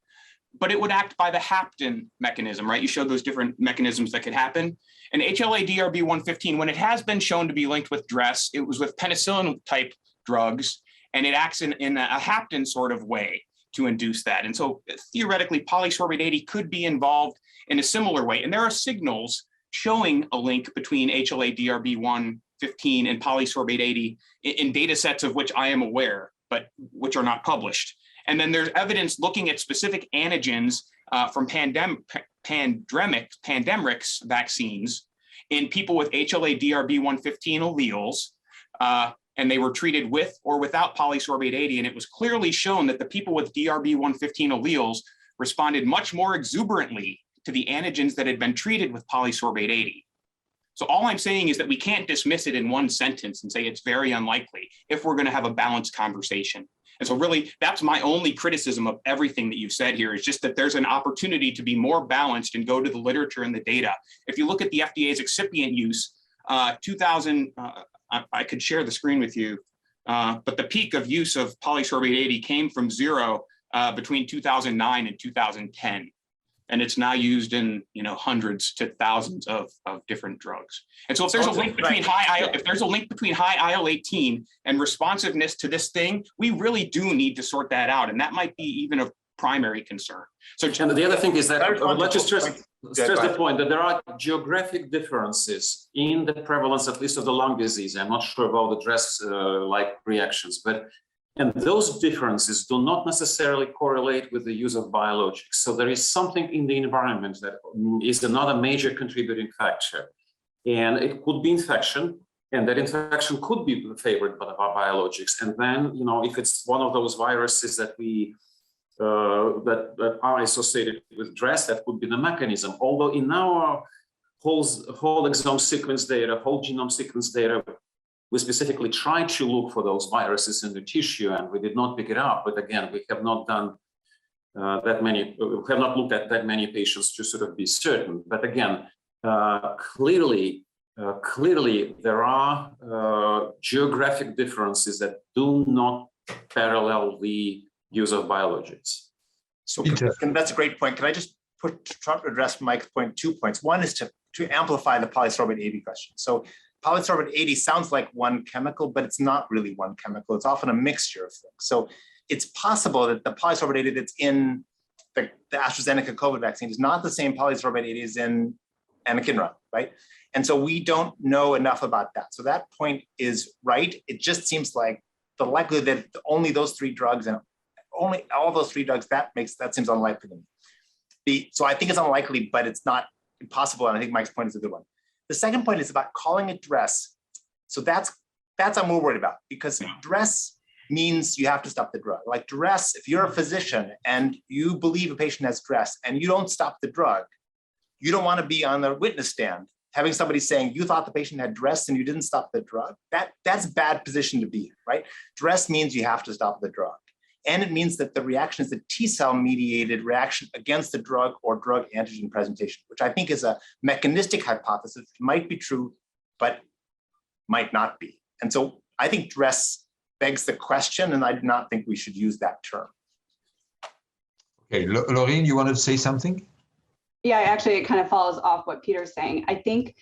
Speaker 6: But it would act by the hapten mechanism, right? You showed those different mechanisms that could happen. And HLA-DRB115, when it has been shown to be linked with DRESS, it was with penicillin type drugs, and it acts in a hapten sort of way to induce that. And so theoretically, polysorbate 80 could be involved in a similar way. And there are signals showing a link between HLA-DRB115 and polysorbate 80 in data sets of which I am aware, but which are not published. And then there's evidence looking at specific antigens from pandemics vaccines in people with HLA-DRB115 alleles, and they were treated with or without polysorbate 80. And it was clearly shown that the people with DRB115 alleles responded much more exuberantly to the antigens that had been treated with polysorbate 80. So all I'm saying is that we can't dismiss it in one sentence and say it's very unlikely if we're going to have a balanced conversation. And so really, that's my only criticism of everything that you've said here, is just that there's an opportunity to be more balanced and go to the literature and the data. If you look at the FDA's excipient use, I could share the screen with you, but the peak of use of polysorbate 80 came from 0 between 2009 and 2010. And it's now used in hundreds to thousands of different drugs. And so if there's a link between high IL-18 and responsiveness to this thing, we really do need to sort that out, and that might be even a primary concern. So, and
Speaker 5: the other thing is that let's just stress the point that there are geographic differences in the prevalence, at least of the lung disease. I'm not sure about the DRESS like reactions, but And those differences do not necessarily correlate with the use of biologics. So there is something in the environment that is another major contributing factor. And it could be infection, and that infection could be favored by biologics. And then, if it's one of those viruses that that are associated with DRESS, that could be the mechanism. Although in our whole exome sequence data, whole genome sequence data, we specifically tried to look for those viruses in the tissue, and we did not pick it up. But again, we have not done we have not looked at that many patients to sort of be certain. But again, clearly there are geographic differences that do not parallel the use of biologics.
Speaker 4: So that's a great point. Can I just try to address Mike's point, 2 points? One is to amplify the polysorbate 80 question. So polysorbate 80 sounds like one chemical, but it's not really one chemical. It's often a mixture of things. So it's possible that the polysorbate 80 that's in the AstraZeneca COVID vaccine is not the same polysorbate 80 as in anakinra, right? And so we don't know enough about that. So that point is right. It just seems like the likelihood that only those 3 drugs and only all those 3 drugs, that seems unlikely to me. So I think it's unlikely, but it's not impossible. And I think Mike's point is a good one. The second point is about calling it DRESS. So that's I'm more worried about, because DRESS means you have to stop the drug. Like DRESS, if you're a physician and you believe a patient has DRESS and you don't stop the drug, you don't want to be on the witness stand having somebody saying you thought the patient had DRESS and you didn't stop the drug. That's a bad position to be in, right? DRESS means you have to stop the drug. And it means that the reaction is a T-cell mediated reaction against the drug or drug antigen presentation, which I think is a mechanistic hypothesis. It might be true, but might not be. And so I think DRESS begs the question, and I do not think we should use that term.
Speaker 2: Okay, Laureen, you wanted to say something?
Speaker 7: Yeah, actually, it kind of follows off what Peter's saying. I think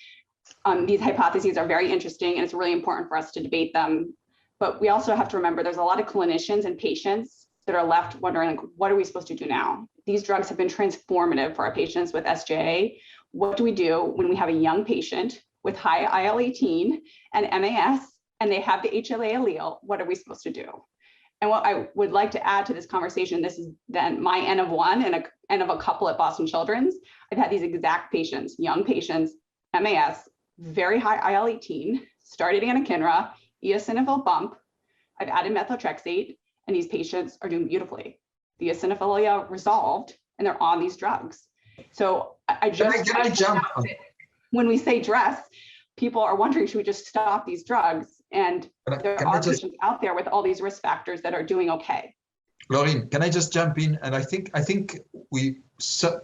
Speaker 7: these hypotheses are very interesting, and it's really important for us to debate them. But we also have to remember there's a lot of clinicians and patients that are left wondering, like, what are we supposed to do now? These drugs have been transformative for our patients with SJIA. What do we do when we have a young patient with high IL-18 and MAS, and they have the HLA allele? What are we supposed to do? And what I would like to add to this conversation, this is then my N of 1 and N of a couple at Boston Children's. I've had these exact patients, young patients, MAS, very high IL-18, started anakinra, eosinophil bump. I've added methotrexate, and these patients are doing beautifully. The eosinophilia resolved, and they're on these drugs. So when we say DRESS, people are wondering, should we just stop these drugs? And there are patients out there with all these risk factors that are doing okay.
Speaker 2: Laureen, can I just jump in? And I think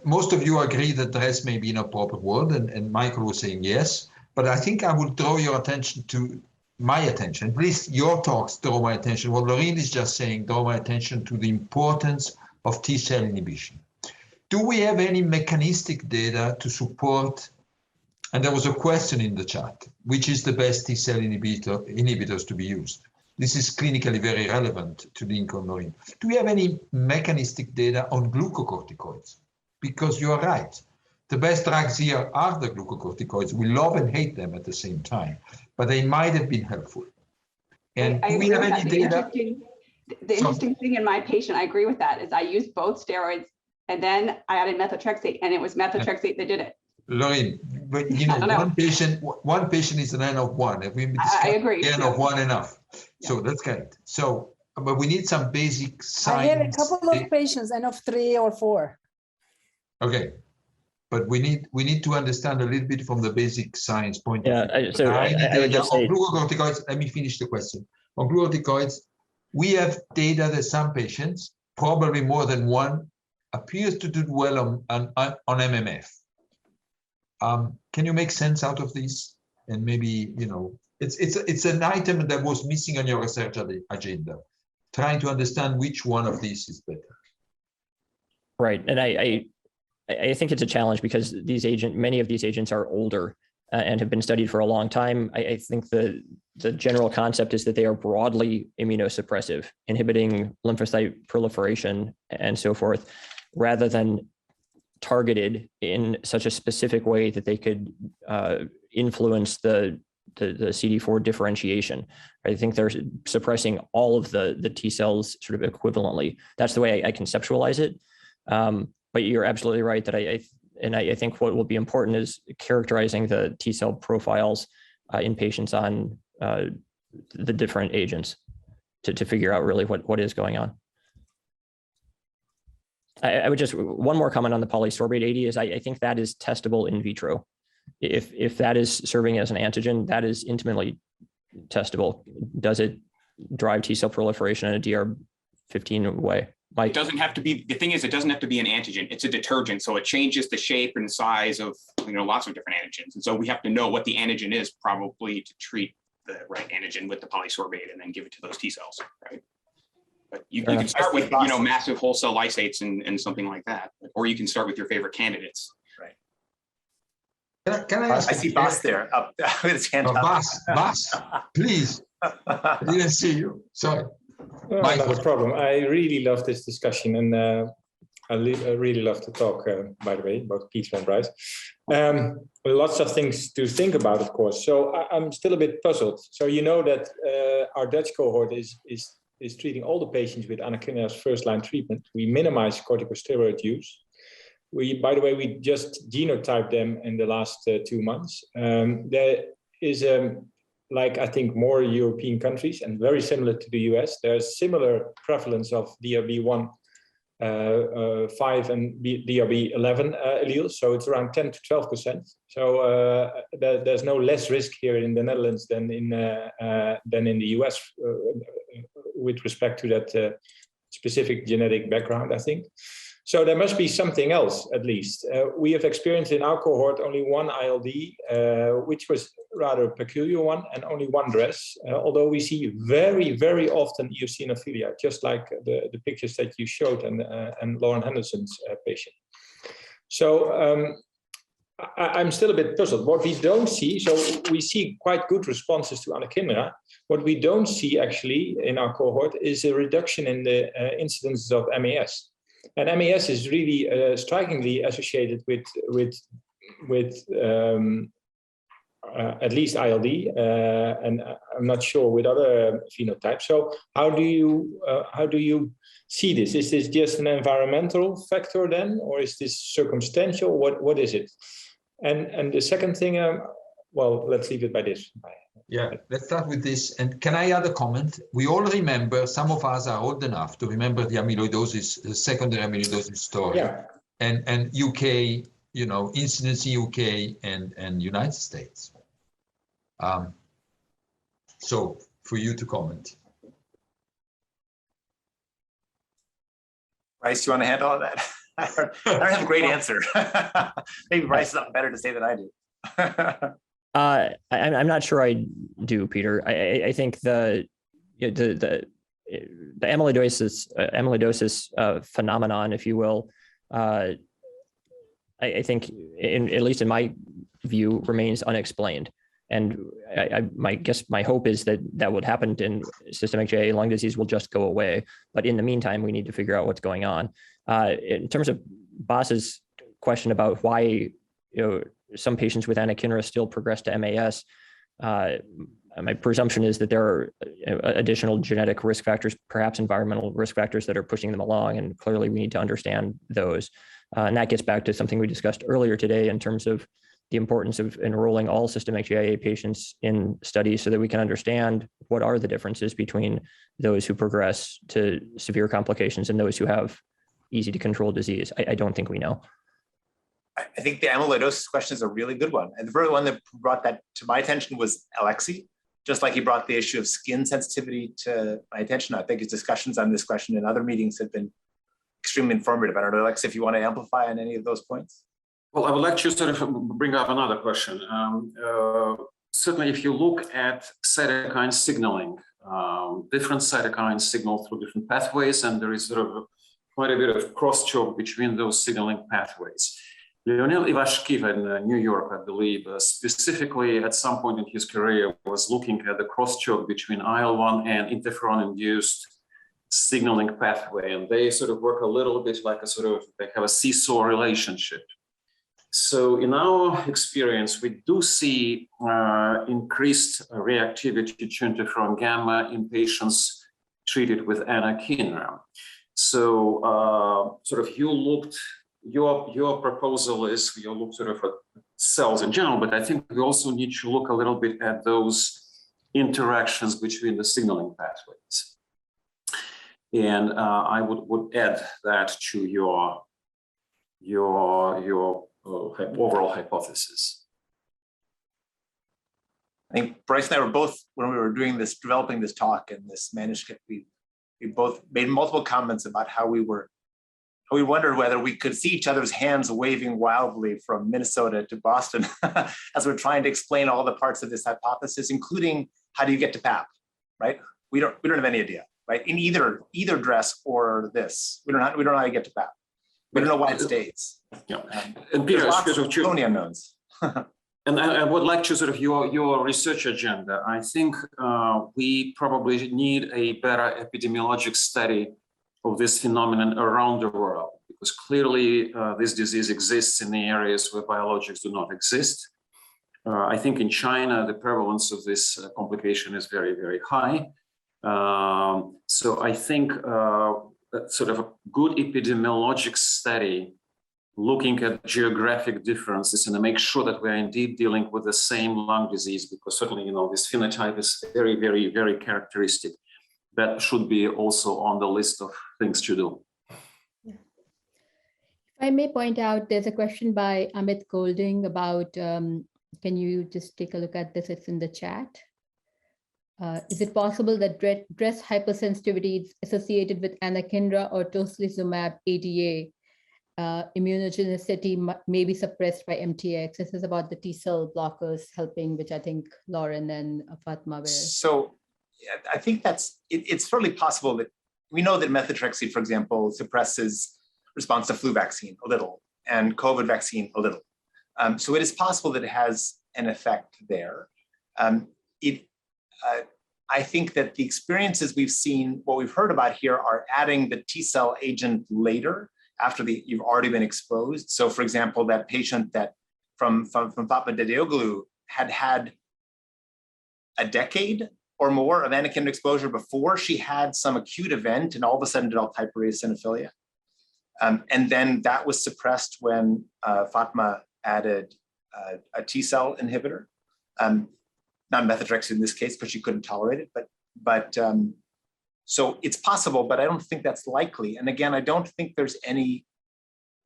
Speaker 2: most of you agree that DRESS may be an appropriate word, and Michael was saying yes. But I think I would draw your attention to at least your talks draw my attention. What Laureen is just saying, draw my attention to the importance of T-cell inhibition. Do we have any mechanistic data to support? And there was a question in the chat, which is the best T-cell inhibitors to be used? This is clinically very relevant to Lincoln, Laureen. Do we have any mechanistic data on glucocorticoids? Because you are right. The best drugs here are the glucocorticoids. We love and hate them at the same time, but they might have been helpful. And do we have any data?
Speaker 7: The interesting thing in my patient, I agree with that, is I used both steroids and then I added methotrexate, and it was methotrexate that did it.
Speaker 2: Laureen, but you know, one patient is an N of 1. If we
Speaker 7: I agree.
Speaker 2: N of 1 enough. Yeah. So that's great. So, but we need some basic science.
Speaker 8: I had a couple of patients, N of 3 or 4.
Speaker 2: Okay. But we need to understand a little bit from the basic science point
Speaker 3: of view. I would just say,
Speaker 2: glucocorticoids, let me finish the question. On glucocorticoids, we have data that some patients, probably more than one, appears to do well on MMF. Can you make sense out of this? And maybe, you know, it's an item that was missing on your research agenda, trying to understand which one of these is better.
Speaker 3: Right, and I think it's a challenge because many of these agents are older and have been studied for a long time. I think the general concept is that they are broadly immunosuppressive, inhibiting lymphocyte proliferation and so forth, rather than targeted in such a specific way that they could influence the the CD4 differentiation. I think they're suppressing all of the T cells sort of equivalently. That's the way I conceptualize it. But you're absolutely right that I think what will be important is characterizing the T cell profiles in patients on the different agents to figure out really what is going on. I would just, one more comment on the polysorbate 80 is I think that is testable in vitro. If that is serving as an antigen, that is intimately testable. Does it drive T cell proliferation in a DR15 way?
Speaker 6: It doesn't have to be, the thing is, it doesn't have to be an antigen. It's a detergent. So it changes the shape and size of, lots of different antigens. And so we have to know what the antigen is probably to treat the right antigen with the polysorbate and then give it to those T cells, right? But you can start with, massive whole cell lysates and something like that. Or you can start with your favorite candidates.
Speaker 4: Right.
Speaker 2: Can I ask?
Speaker 4: I see Bas there up with his hand up.
Speaker 2: Bas, please. I didn't see you. Sorry.
Speaker 9: Oh, not a problem. I really love this discussion, and I really love to talk, by the way, about Peter and Bryce. Lots of things to think about, of course. So I'm still a bit puzzled. So you know that our Dutch cohort is treating all the patients with anakinra's first-line treatment. We minimize corticosteroid use. By the way, we just genotyped them in the last 2 months. There is like I think more European countries and very similar to the US, there's similar prevalence of DRB1, 5 and DRB11 alleles, so it's around 10 to 12%. So there's no less risk here in the Netherlands than in the US with respect to that specific genetic background, I think. So there must be something else, at least. We have experienced in our cohort only one ILD, which was rather a peculiar one, and only one DRESS, although we see very, very often eosinophilia, just like the pictures that you showed and Lauren Henderson's patient. So I'm still a bit puzzled. What we don't see, so we see quite good responses to anakinra. What we don't see actually in our cohort is a reduction in the incidences of MAS. And MAS is really strikingly associated with at least ILD, and I'm not sure with other phenotypes. So how do you see this? Is this just an environmental factor then, or is this circumstantial? What is it? And the second thing, well, let's leave it by this.
Speaker 2: Yeah, let's start with this. And can I add a comment? We all remember, some of us are old enough to remember the amyloidosis, the secondary amyloidosis story. Yeah. And UK, incidence in UK and United States. So for you to comment.
Speaker 4: Bryce, you want to handle all that? I don't have a great answer. Maybe Bryce is better to say than I do.
Speaker 3: I'm not sure I do, Peter. I think the amyloidosis phenomenon, if you will, I think, at least in my view, remains unexplained. And I guess my hope is that would happen in systemic JIA lung disease will just go away. But in the meantime, we need to figure out what's going on. In terms of Bas's question about why some patients with anakinra still progress to MAS, my presumption is that there are additional genetic risk factors, perhaps environmental risk factors that are pushing them along, and clearly we need to understand those. And that gets back to something we discussed earlier today in terms of the importance of enrolling all systemic JIA patients in studies so that we can understand what are the differences between those who progress to severe complications and those who have easy to control disease. I don't think we know.
Speaker 4: I think the amyloidosis question is a really good one. And the first one that brought that to my attention was Alexei, just like he brought the issue of skin sensitivity to my attention. I think his discussions on this question in other meetings have been extremely informative. I don't know, Alexei, if you want to amplify on any of those points.
Speaker 5: Well, I would like to sort of bring up another question. Certainly, if you look at cytokine signaling, different cytokines signal through different pathways, and there is sort of quite a bit of cross-talk between those signaling pathways. Leonel Ivashkiv in New York, I believe, specifically at some point in his career was looking at the cross-talk between IL-1 and interferon-induced signaling pathway, and they sort of work a little bit like they have a seesaw relationship. So in our experience, we do see increased reactivity to interferon gamma in patients treated with anakinra. So sort of your proposal is you look sort of at cells in general, but I think we also need to look a little bit at those interactions between the signaling pathways. And I would add that to your overall hypothesis.
Speaker 4: I think Bryce and I were both, when we were doing this, developing this talk and this manuscript, we both made multiple comments about how we wondered whether we could see each other's hands waving wildly from Minnesota to Boston as we're trying to explain all the parts of this hypothesis, including how do you get to PAP, right? We don't have any idea, right? In either DRESS or this, we don't know how to get to PAP. We don't know why it stays.
Speaker 5: Yeah, and Peter,
Speaker 4: lots of only unknowns.
Speaker 5: And I would like to sort of your research agenda. I think we probably need a better epidemiologic study of this phenomenon around the world, because clearly this disease exists in the areas where biologics do not exist. I think in China, the prevalence of this complication is very, very high. So I think sort of a good epidemiologic study looking at geographic differences and to make sure that we're indeed dealing with the same lung disease, because certainly, you know, this phenotype is very, very, very characteristic. That should be also on the list of things to do.
Speaker 1: If I may point out, there's a question by Amit Golding about, can you just take a look at this? It's in the chat. Is it possible that DRESS hypersensitivity is associated with anakinra or tocilizumab ADA? Immunogenicity may be suppressed by MTX. This is about the T cell blockers helping, which I think Lauren and Fatma were.
Speaker 4: So yeah, I think it's fairly possible that we know that methotrexate, for example, suppresses response to flu vaccine a little and COVID vaccine a little. So it is possible that it has an effect there. I think that the experiences we've seen, what we've heard about here, are adding the T cell agent later, after you've already been exposed. So for example, that patient that from Fatma Dedeoglu had a decade or more of anakinra exposure before she had some acute event and all of a sudden developed hypereosinophilia. And then that was suppressed when Fatma added a T cell inhibitor. Not methotrexate in this case, because she couldn't tolerate it, but so it's possible, but I don't think that's likely. And again, I don't think there's any,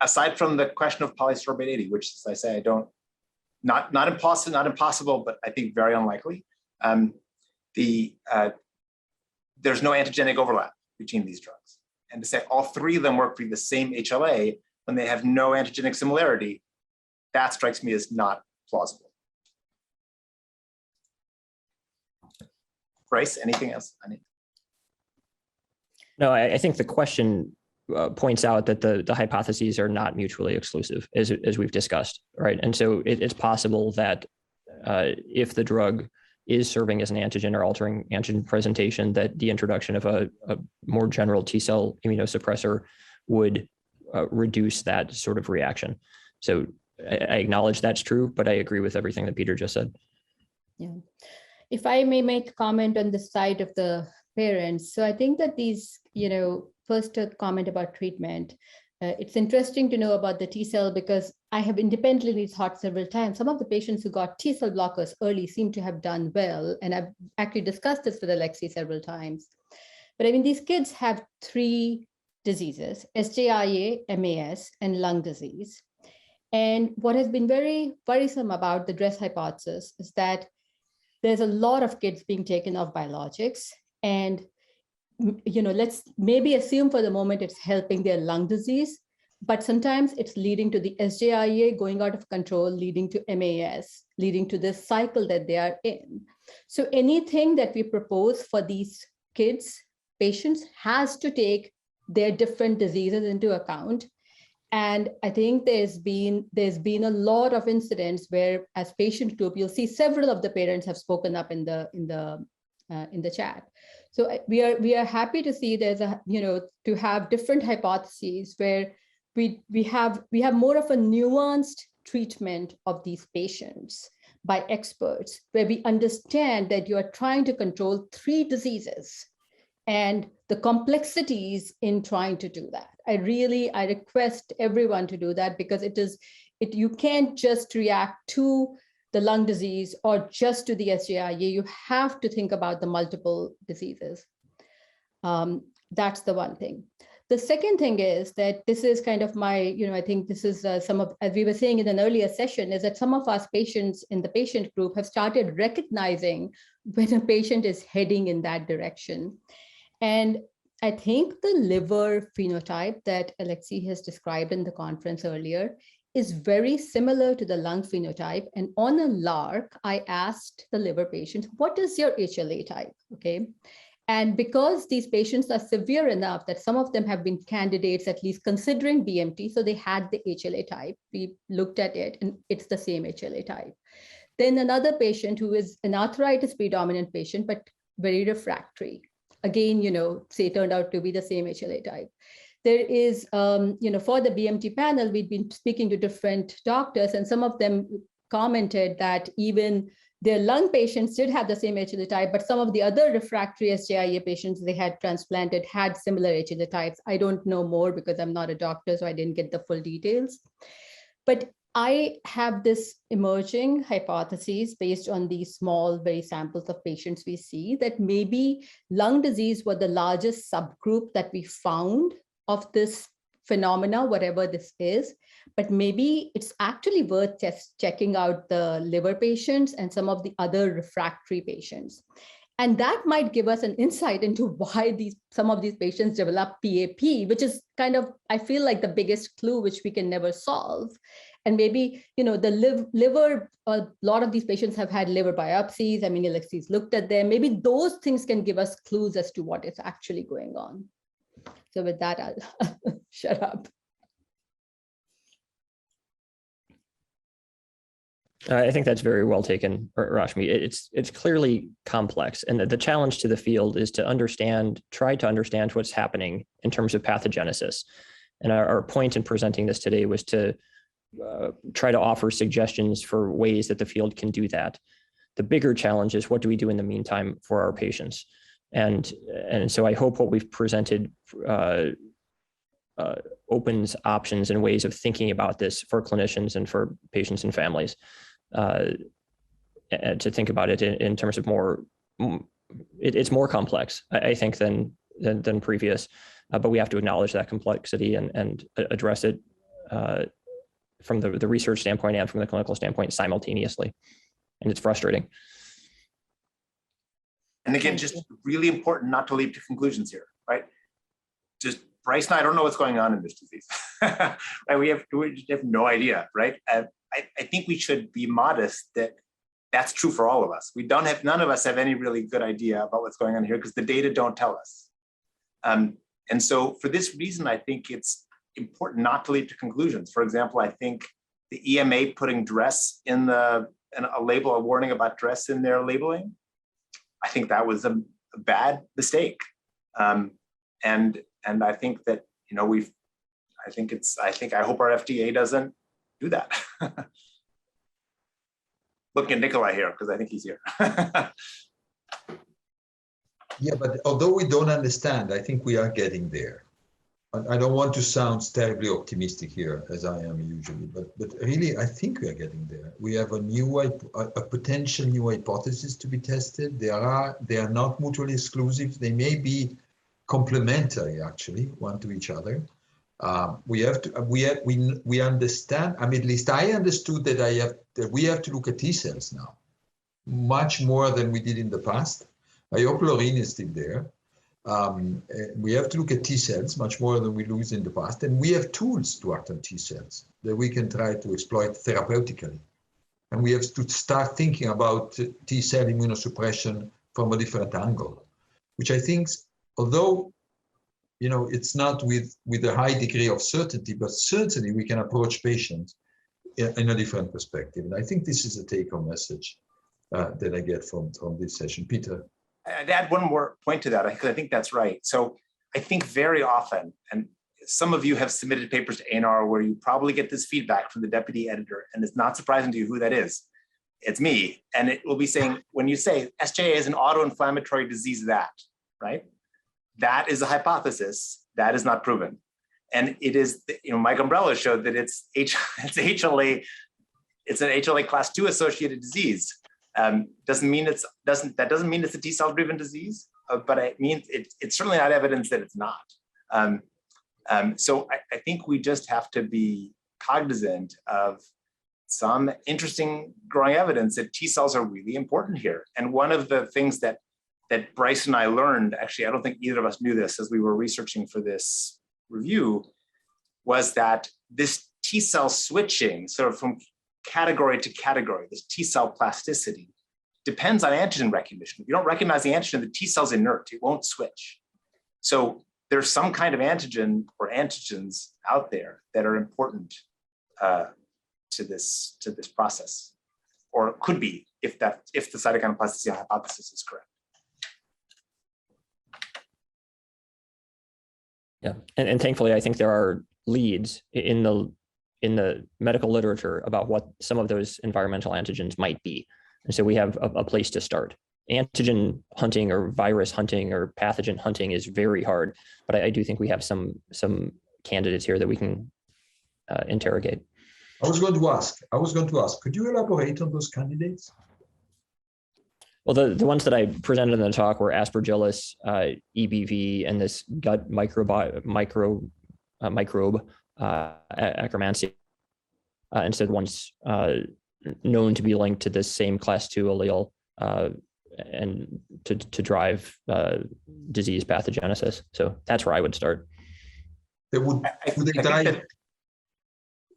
Speaker 4: aside from the question of polysorbate 80, which, as I say, not impossible, but I think very unlikely. There's no antigenic overlap between these drugs. And to say all three of them work for the same HLA when they have no antigenic similarity, that strikes me as not plausible. Bryce, anything else?
Speaker 3: No, I think the question points out that the hypotheses are not mutually exclusive, as we've discussed, right? And so it's possible that if the drug is serving as an antigen or altering antigen presentation, that the introduction of a more general T cell immunosuppressor would reduce that sort of reaction. So I acknowledge that's true, but I agree with everything that Peter just said.
Speaker 1: Yeah. If I may make a comment on the side of the parents. So I think that these, first a comment about treatment. It's interesting to know about the T cell, because I have independently thought several times, some of the patients who got T cell blockers early seem to have done well. And I've actually discussed this with Alexei several times. But I mean, these kids have three diseases: SJIA, MAS, and lung disease. And what has been very worrisome about the DRESS hypothesis is that there's a lot of kids being taken off biologics. And let's maybe assume for the moment it's helping their lung disease, but sometimes it's leading to the SJIA going out of control, leading to MAS, leading to this cycle that they are in. So anything that we propose for these kids, patients, has to take their different diseases into account. And I think there's been a lot of incidents where, as patient group, you'll see several of the parents have spoken up in the chat. So we are happy to see there's to have different hypotheses where we have more of a nuanced treatment of these patients by experts, where we understand that you are trying to control 3 diseases and the complexities in trying to do that. I request everyone to do that, because you can't just react to the lung disease or just to the SJIA. You have to think about the multiple diseases. That's the one thing. The second thing is that this is kind of my, I think this is some of, as we were saying in an earlier session, is that some of us patients in the patient group have started recognizing when a patient is heading in that direction. And I think the liver phenotype that Alexei has described in the conference earlier is very similar to the lung phenotype. And on a lark, I asked the liver patient, what is your HLA type? Okay. And because these patients are severe enough that some of them have been candidates, at least considering BMT, so they had the HLA type. We looked at it and it's the same HLA type. Then another patient who is an arthritis predominant patient, but very refractory. Again, say turned out to be the same HLA type. There is, for the BMT panel, we've been speaking to different doctors, and some of them commented that even their lung patients did have the same HLA type, but some of the other refractory SJIA patients they had transplanted had similar HLA types. I don't know more because I'm not a doctor, so I didn't get the full details. But I have this emerging hypotheses based on these small, very samples of patients we see, that maybe lung disease was the largest subgroup that we found of this phenomena, whatever this is, but maybe it's actually worth just checking out the liver patients and some of the other refractory patients. And that might give us an insight into why some of these patients develop PAP, which is kind of, I feel like the biggest clue, which we can never solve. And maybe, the liver, a lot of these patients have had liver biopsies. I mean, Alexei's looked at them. Maybe those things can give us clues as to what is actually going on. So with that, I'll shut up.
Speaker 3: I think that's very well taken, Rashmi. It's clearly complex, and the challenge to the field is to try to understand what's happening in terms of pathogenesis. And our point in presenting this today was to try to offer suggestions for ways that the field can do that. The bigger challenge is, what do we do in the meantime for our patients? And so I hope what we've presented opens options and ways of thinking about this for clinicians and for patients and families, to think about it in terms of it's more complex, I think, than previous, but we have to acknowledge that complexity and address it from the research standpoint and from the clinical standpoint simultaneously. And it's frustrating.
Speaker 4: And again, just really important not to leap to conclusions here, right? Just Bryce and I don't know what's going on in this disease. Right? We have no idea, right? I think we should be modest that that's true for all of us. None of us have any really good idea about what's going on here because the data don't tell us. And so for this reason, I think it's important not to leap to conclusions. For example, I think the EMA putting DRESS in a warning about DRESS in their labeling, I think that was a bad mistake. And I think that, I hope our FDA doesn't do that. Looking at Nikolai here, because I think he's here.
Speaker 2: Yeah, but although we don't understand, I think we are getting there. I don't want to sound terribly optimistic here, as I am usually, but really, I think we are getting there. We have a potential new hypothesis to be tested. They are not mutually exclusive. They may be complementary, actually, one to each other. We understand. I mean, at least I understood that we have to look at T cells now, much more than we did in the past. I hope Laureen is still there. We have to look at T cells much more than we used in the past, and we have tools to act on T cells that we can try to exploit therapeutically. And we have to start thinking about T cell immunosuppression from a different angle, which I think, although it's not with a high degree of certainty, but certainly we can approach patients in a different perspective. And I think this is a take-home message that I get from this session. Peter.
Speaker 4: I'd add one more point to that, because I think that's right. So I think very often, and some of you have submitted papers to ANR where you probably get this feedback from the deputy editor, and it's not surprising to you who that is. It's me, and it will be saying, when you say SJIA is an autoinflammatory disease right? That is a hypothesis, that is not proven. And it is, Mike Umbrella showed that it's HLA, it's an HLA class 2 associated disease. Doesn't mean it's a T cell driven disease, but it means it's certainly not evidence that it's not. So I think we just have to be cognizant of some interesting growing evidence that T cells are really important here. And one of the things that Bryce and I learned, actually, I don't think either of us knew this as we were researching for this review, was that this T cell switching, sort of from category to category, this T cell plasticity, depends on antigen recognition. If you don't recognize the antigen, the T cell's inert, it won't switch. So there's some kind of antigen or antigens out there that are important to this process, or could be if the cytokine plasticity hypothesis is correct.
Speaker 3: Yeah, and thankfully, I think there are leads in the medical literature about what some of those environmental antigens might be, and so we have a place to start. Antigen hunting or virus hunting or pathogen hunting is very hard, but I do think we have some candidates here that we can interrogate.
Speaker 2: I was going to ask, could you elaborate on those candidates?
Speaker 3: Well, the ones that I presented in the talk were Aspergillus, EBV, and this gut microbe, Akkermansia, instead ones known to be linked to this same class 2 allele and to drive disease pathogenesis. So that's where I would start.
Speaker 2: Would they die?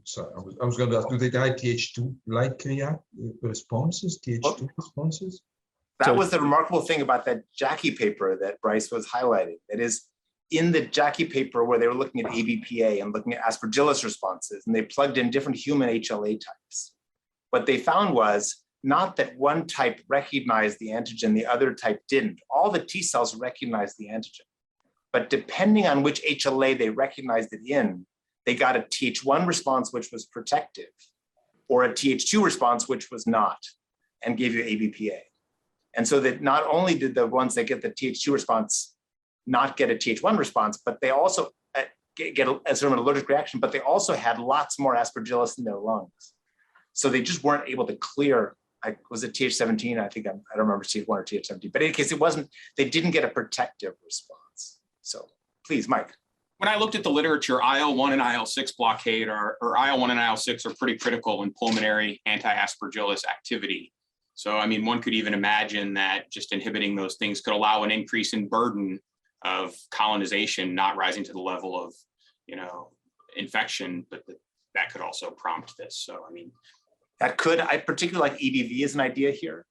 Speaker 2: Sorry, I was going to ask, do they die Th2-like responses, Th2 responses?
Speaker 4: That was the remarkable thing about that Jackie paper that Bryce was highlighting. That is, in the Jackie paper where they were looking at ABPA and looking at Aspergillus responses, and they plugged in different human HLA types. What they found was not that one type recognized the antigen, the other type didn't. All the T cells recognized the antigen. But depending on which HLA they recognized it in, they got a Th1 response, which was protective, or a Th2 response, which was not, and gave you ABPA. And so that not only did the ones that get the Th2 response not get a Th1 response, but they also get a sort of an allergic reaction, but they also had lots more Aspergillus in their lungs. So they just weren't able to clear, was it Th17? I think I don't remember Th1 or Th17, but in any case, they didn't get a protective response. So please, Mike.
Speaker 6: When I looked at the literature, IL-1 and IL-6 blockade or IL-1 and IL-6 are pretty critical in pulmonary anti-Aspergillus activity. So, I mean, one could even imagine that just inhibiting those things could allow an increase in burden of colonization, not rising to the level of, infection, but that could also prompt this. So, I mean,
Speaker 4: that could, I particularly like EBV as an idea here.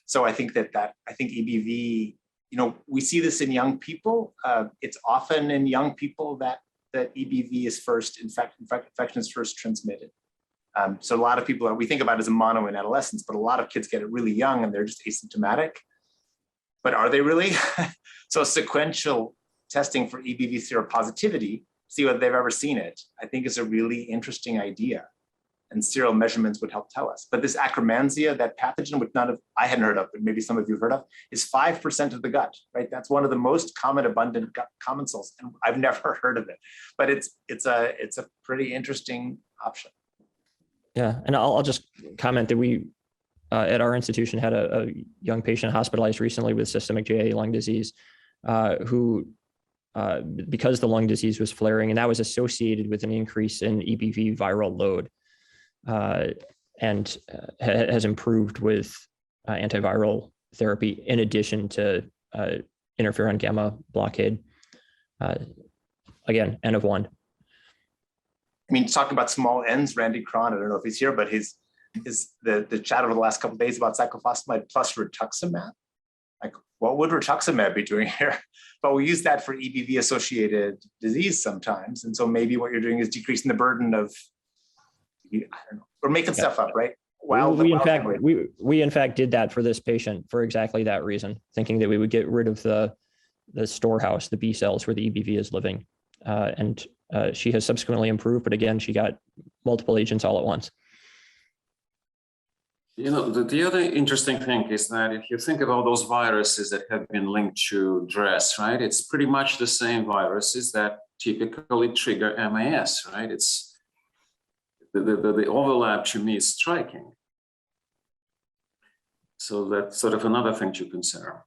Speaker 4: So I think I think EBV, we see this in young people. It's often in young people that EBV is first, infection is first transmitted. So a lot of people we think about it as a mono in adolescence, but a lot of kids get it really young and they're just asymptomatic. But are they really? So sequential testing for EBV seropositivity, see whether they've ever seen it, I think is a really interesting idea. And serial measurements would help tell us. But this Akkermansia, that pathogen, which I hadn't heard of, but maybe some of you have heard of, is 5% of the gut, right? That's one of the most common abundant gut commensals, and I've never heard of it. But it's a pretty interesting option.
Speaker 3: Yeah, and I'll just comment that we at our institution had a young patient hospitalized recently with systemic JA lung disease who, because the lung disease was flaring, and that was associated with an increase in EBV viral load, and has improved with antiviral therapy in addition to interferon gamma blockade. Again, N of 1.
Speaker 4: I mean, talking about small n's, Randy Cron, I don't know if he's here, but the chat over the last couple of days about cyclophosphamide plus rituximab. Like, what would rituximab be doing here? But we use that for EBV-associated disease sometimes. And so maybe what you're doing is decreasing the burden of, I don't know, we're making stuff up, right?
Speaker 3: We in fact did that for this patient for exactly that reason, thinking that we would get rid of the storehouse, the B cells where the EBV is living. And she has subsequently improved, but again, she got multiple agents all at once.
Speaker 5: You know, the other interesting thing is that if you think about those viruses that have been linked to DRESS, right? It's pretty much the same viruses that typically trigger MAS, right? It's the overlap to me is striking. So that's sort of another thing to consider.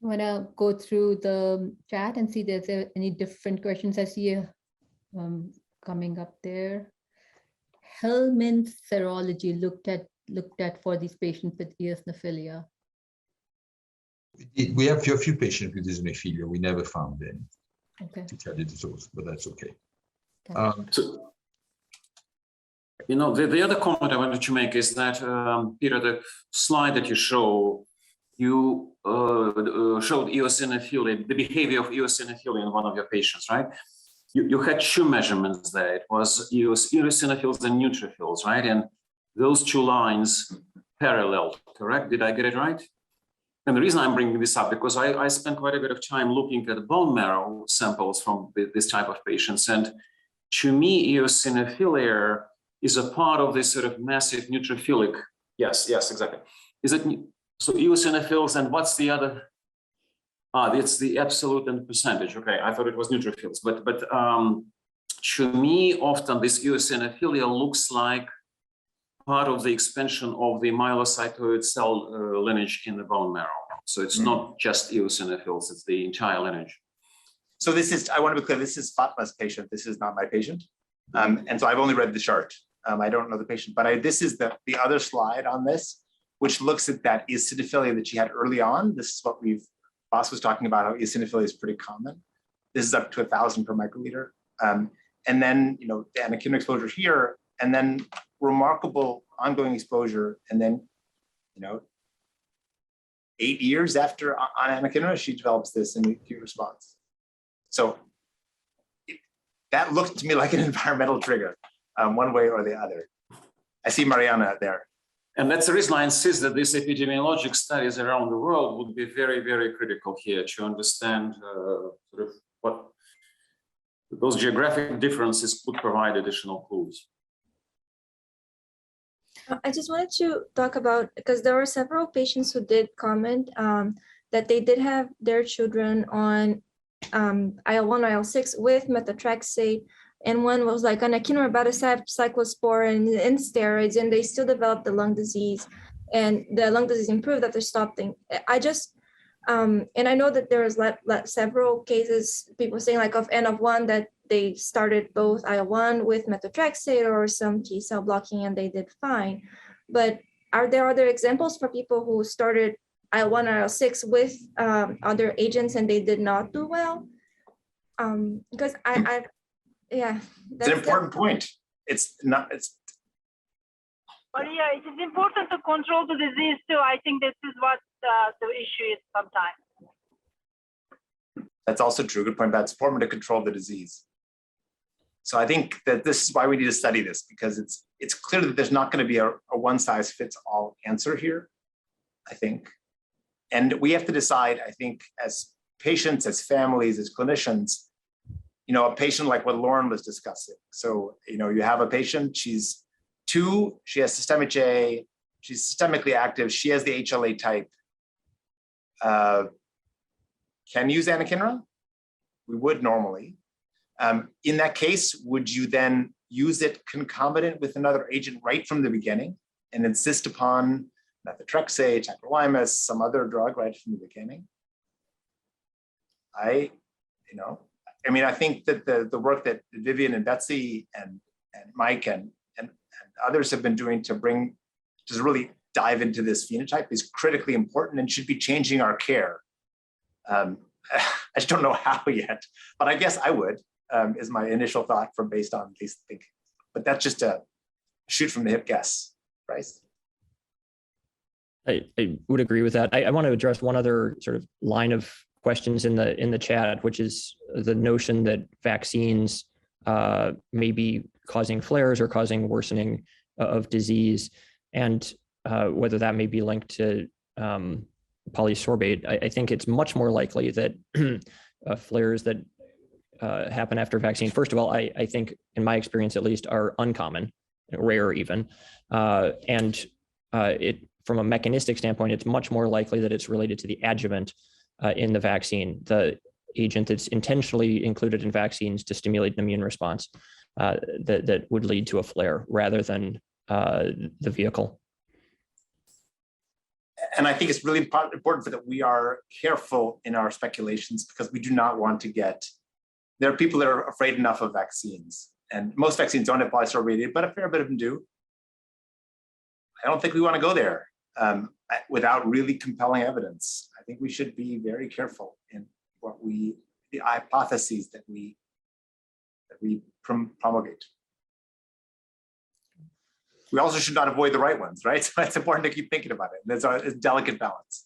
Speaker 1: I want to go through the chat and see if there's any different questions I see coming up there. Hellman serology looked at for these patients with eosinophilia.
Speaker 2: We have a few patients with eosinophilia. We never found any.
Speaker 1: Okay.
Speaker 2: To tell you the truth, but that's okay.
Speaker 5: So, you know, the other comment I wanted to make is that, Peter, the slide that you show, you showed eosinophilia, the behavior of eosinophilia in one of your patients, right? You had two measurements there. It was eosinophils and neutrophils, right? And those two lines paralleled, correct? Did I get it right? And the reason I'm bringing this up, because I spent quite a bit of time looking at bone marrow samples from this type of patients. And to me, eosinophilia is a part of this sort of massive neutrophilic. Yes, exactly. Is it so eosinophils and what's the other? It's the absolute and percentage. Okay, I thought it was neutrophils, but to me, often this eosinophilia looks like part of the expansion of the myelocytoid cell lineage in the bone marrow. So it's not just eosinophils, it's the entire lineage.
Speaker 4: So this is, I want to be clear, this is Fatma's patient. This is not my patient. And so I've only read the chart. I don't know the patient, but this is the other slide on this, which looks at that eosinophilia that she had early on. This is what Boss was talking about, how eosinophilia is pretty common. This is up to 1,000 per microliter. And then, you know, the anakinra exposure here, and then remarkable ongoing exposure. And then, you know, 8 years after on anakinra, she develops this in acute response. So that looked to me like an environmental trigger, one way or the other. I see Mariana there.
Speaker 5: And that's the reason I insist that these epidemiologic studies around the world would be very, very critical here to understand sort of what those geographic differences could provide additional clues.
Speaker 10: I just wanted to talk about, because there were several patients who did comment that they did have their children on IL-1, IL-6 with methotrexate, and one was like on anakinra, abatacept, cyclosporin, and steroids, and they still developed the lung disease, and the lung disease improved after stopping. I just, and I know that there was several cases, people saying like of N of 1 that they started both IL-1 with methotrexate or some T cell blocking and they did fine. But are there other examples for people who started IL-1 or IL-6 with other agents and they did not do well? Because yeah.
Speaker 4: It's an important point. It's not, it's.
Speaker 11: But yeah, it is important to control the disease too. I think this is what the issue is sometimes.
Speaker 4: That's also true. Good point, Pat. It's important to control the disease. So I think that this is why we need to study this, because it's clear that there's not going to be a one-size-fits-all answer here, I think. And we have to decide, I think, as patients, as families, as clinicians, you know, a patient like what Lauren was discussing. So, you know, you have a patient, she's 2, she has systemic J, she's systemically active, she has the HLA type. Can use anakinra? We would normally. In that case, would you then use it concomitant with another agent right from the beginning and insist upon methotrexate, tacrolimus, some other drug right from the beginning? I mean, I think that the work that Vivian and Betsy and Mike and others have been doing to really dive into this phenotype is critically important and should be changing our care. I just don't know how yet, but I guess I would, is my initial thought based on these thinking. But that's just a shoot from the hip guess, Bryce.
Speaker 3: I would agree with that. I want to address one other sort of line of questions in the chat, which is the notion that vaccines may be causing flares or causing worsening of disease, and whether that may be linked to polysorbate. I think it's much more likely that flares that happen after vaccine, first of all, I think, in my experience at least, are uncommon, rare even. And from a mechanistic standpoint, it's much more likely that it's related to the adjuvant in the vaccine, the agent that's intentionally included in vaccines to stimulate an immune response that would lead to a flare rather than the vehicle.
Speaker 4: And I think it's really important that we are careful in our speculations, because we do not want to get, there are people that are afraid enough of vaccines, and most vaccines don't have polysaccharide radiated, but a fair bit of them do. I don't think we want to go there without really compelling evidence. I think we should be very careful in the hypotheses that we promulgate. We also should not avoid the right ones, right? So it's important to keep thinking about it. There's a delicate balance.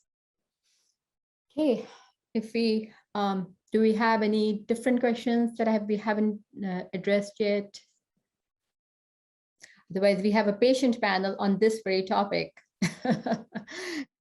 Speaker 1: Okay, if we do we have any different questions that we haven't addressed yet? Otherwise, we have a patient panel on this very topic.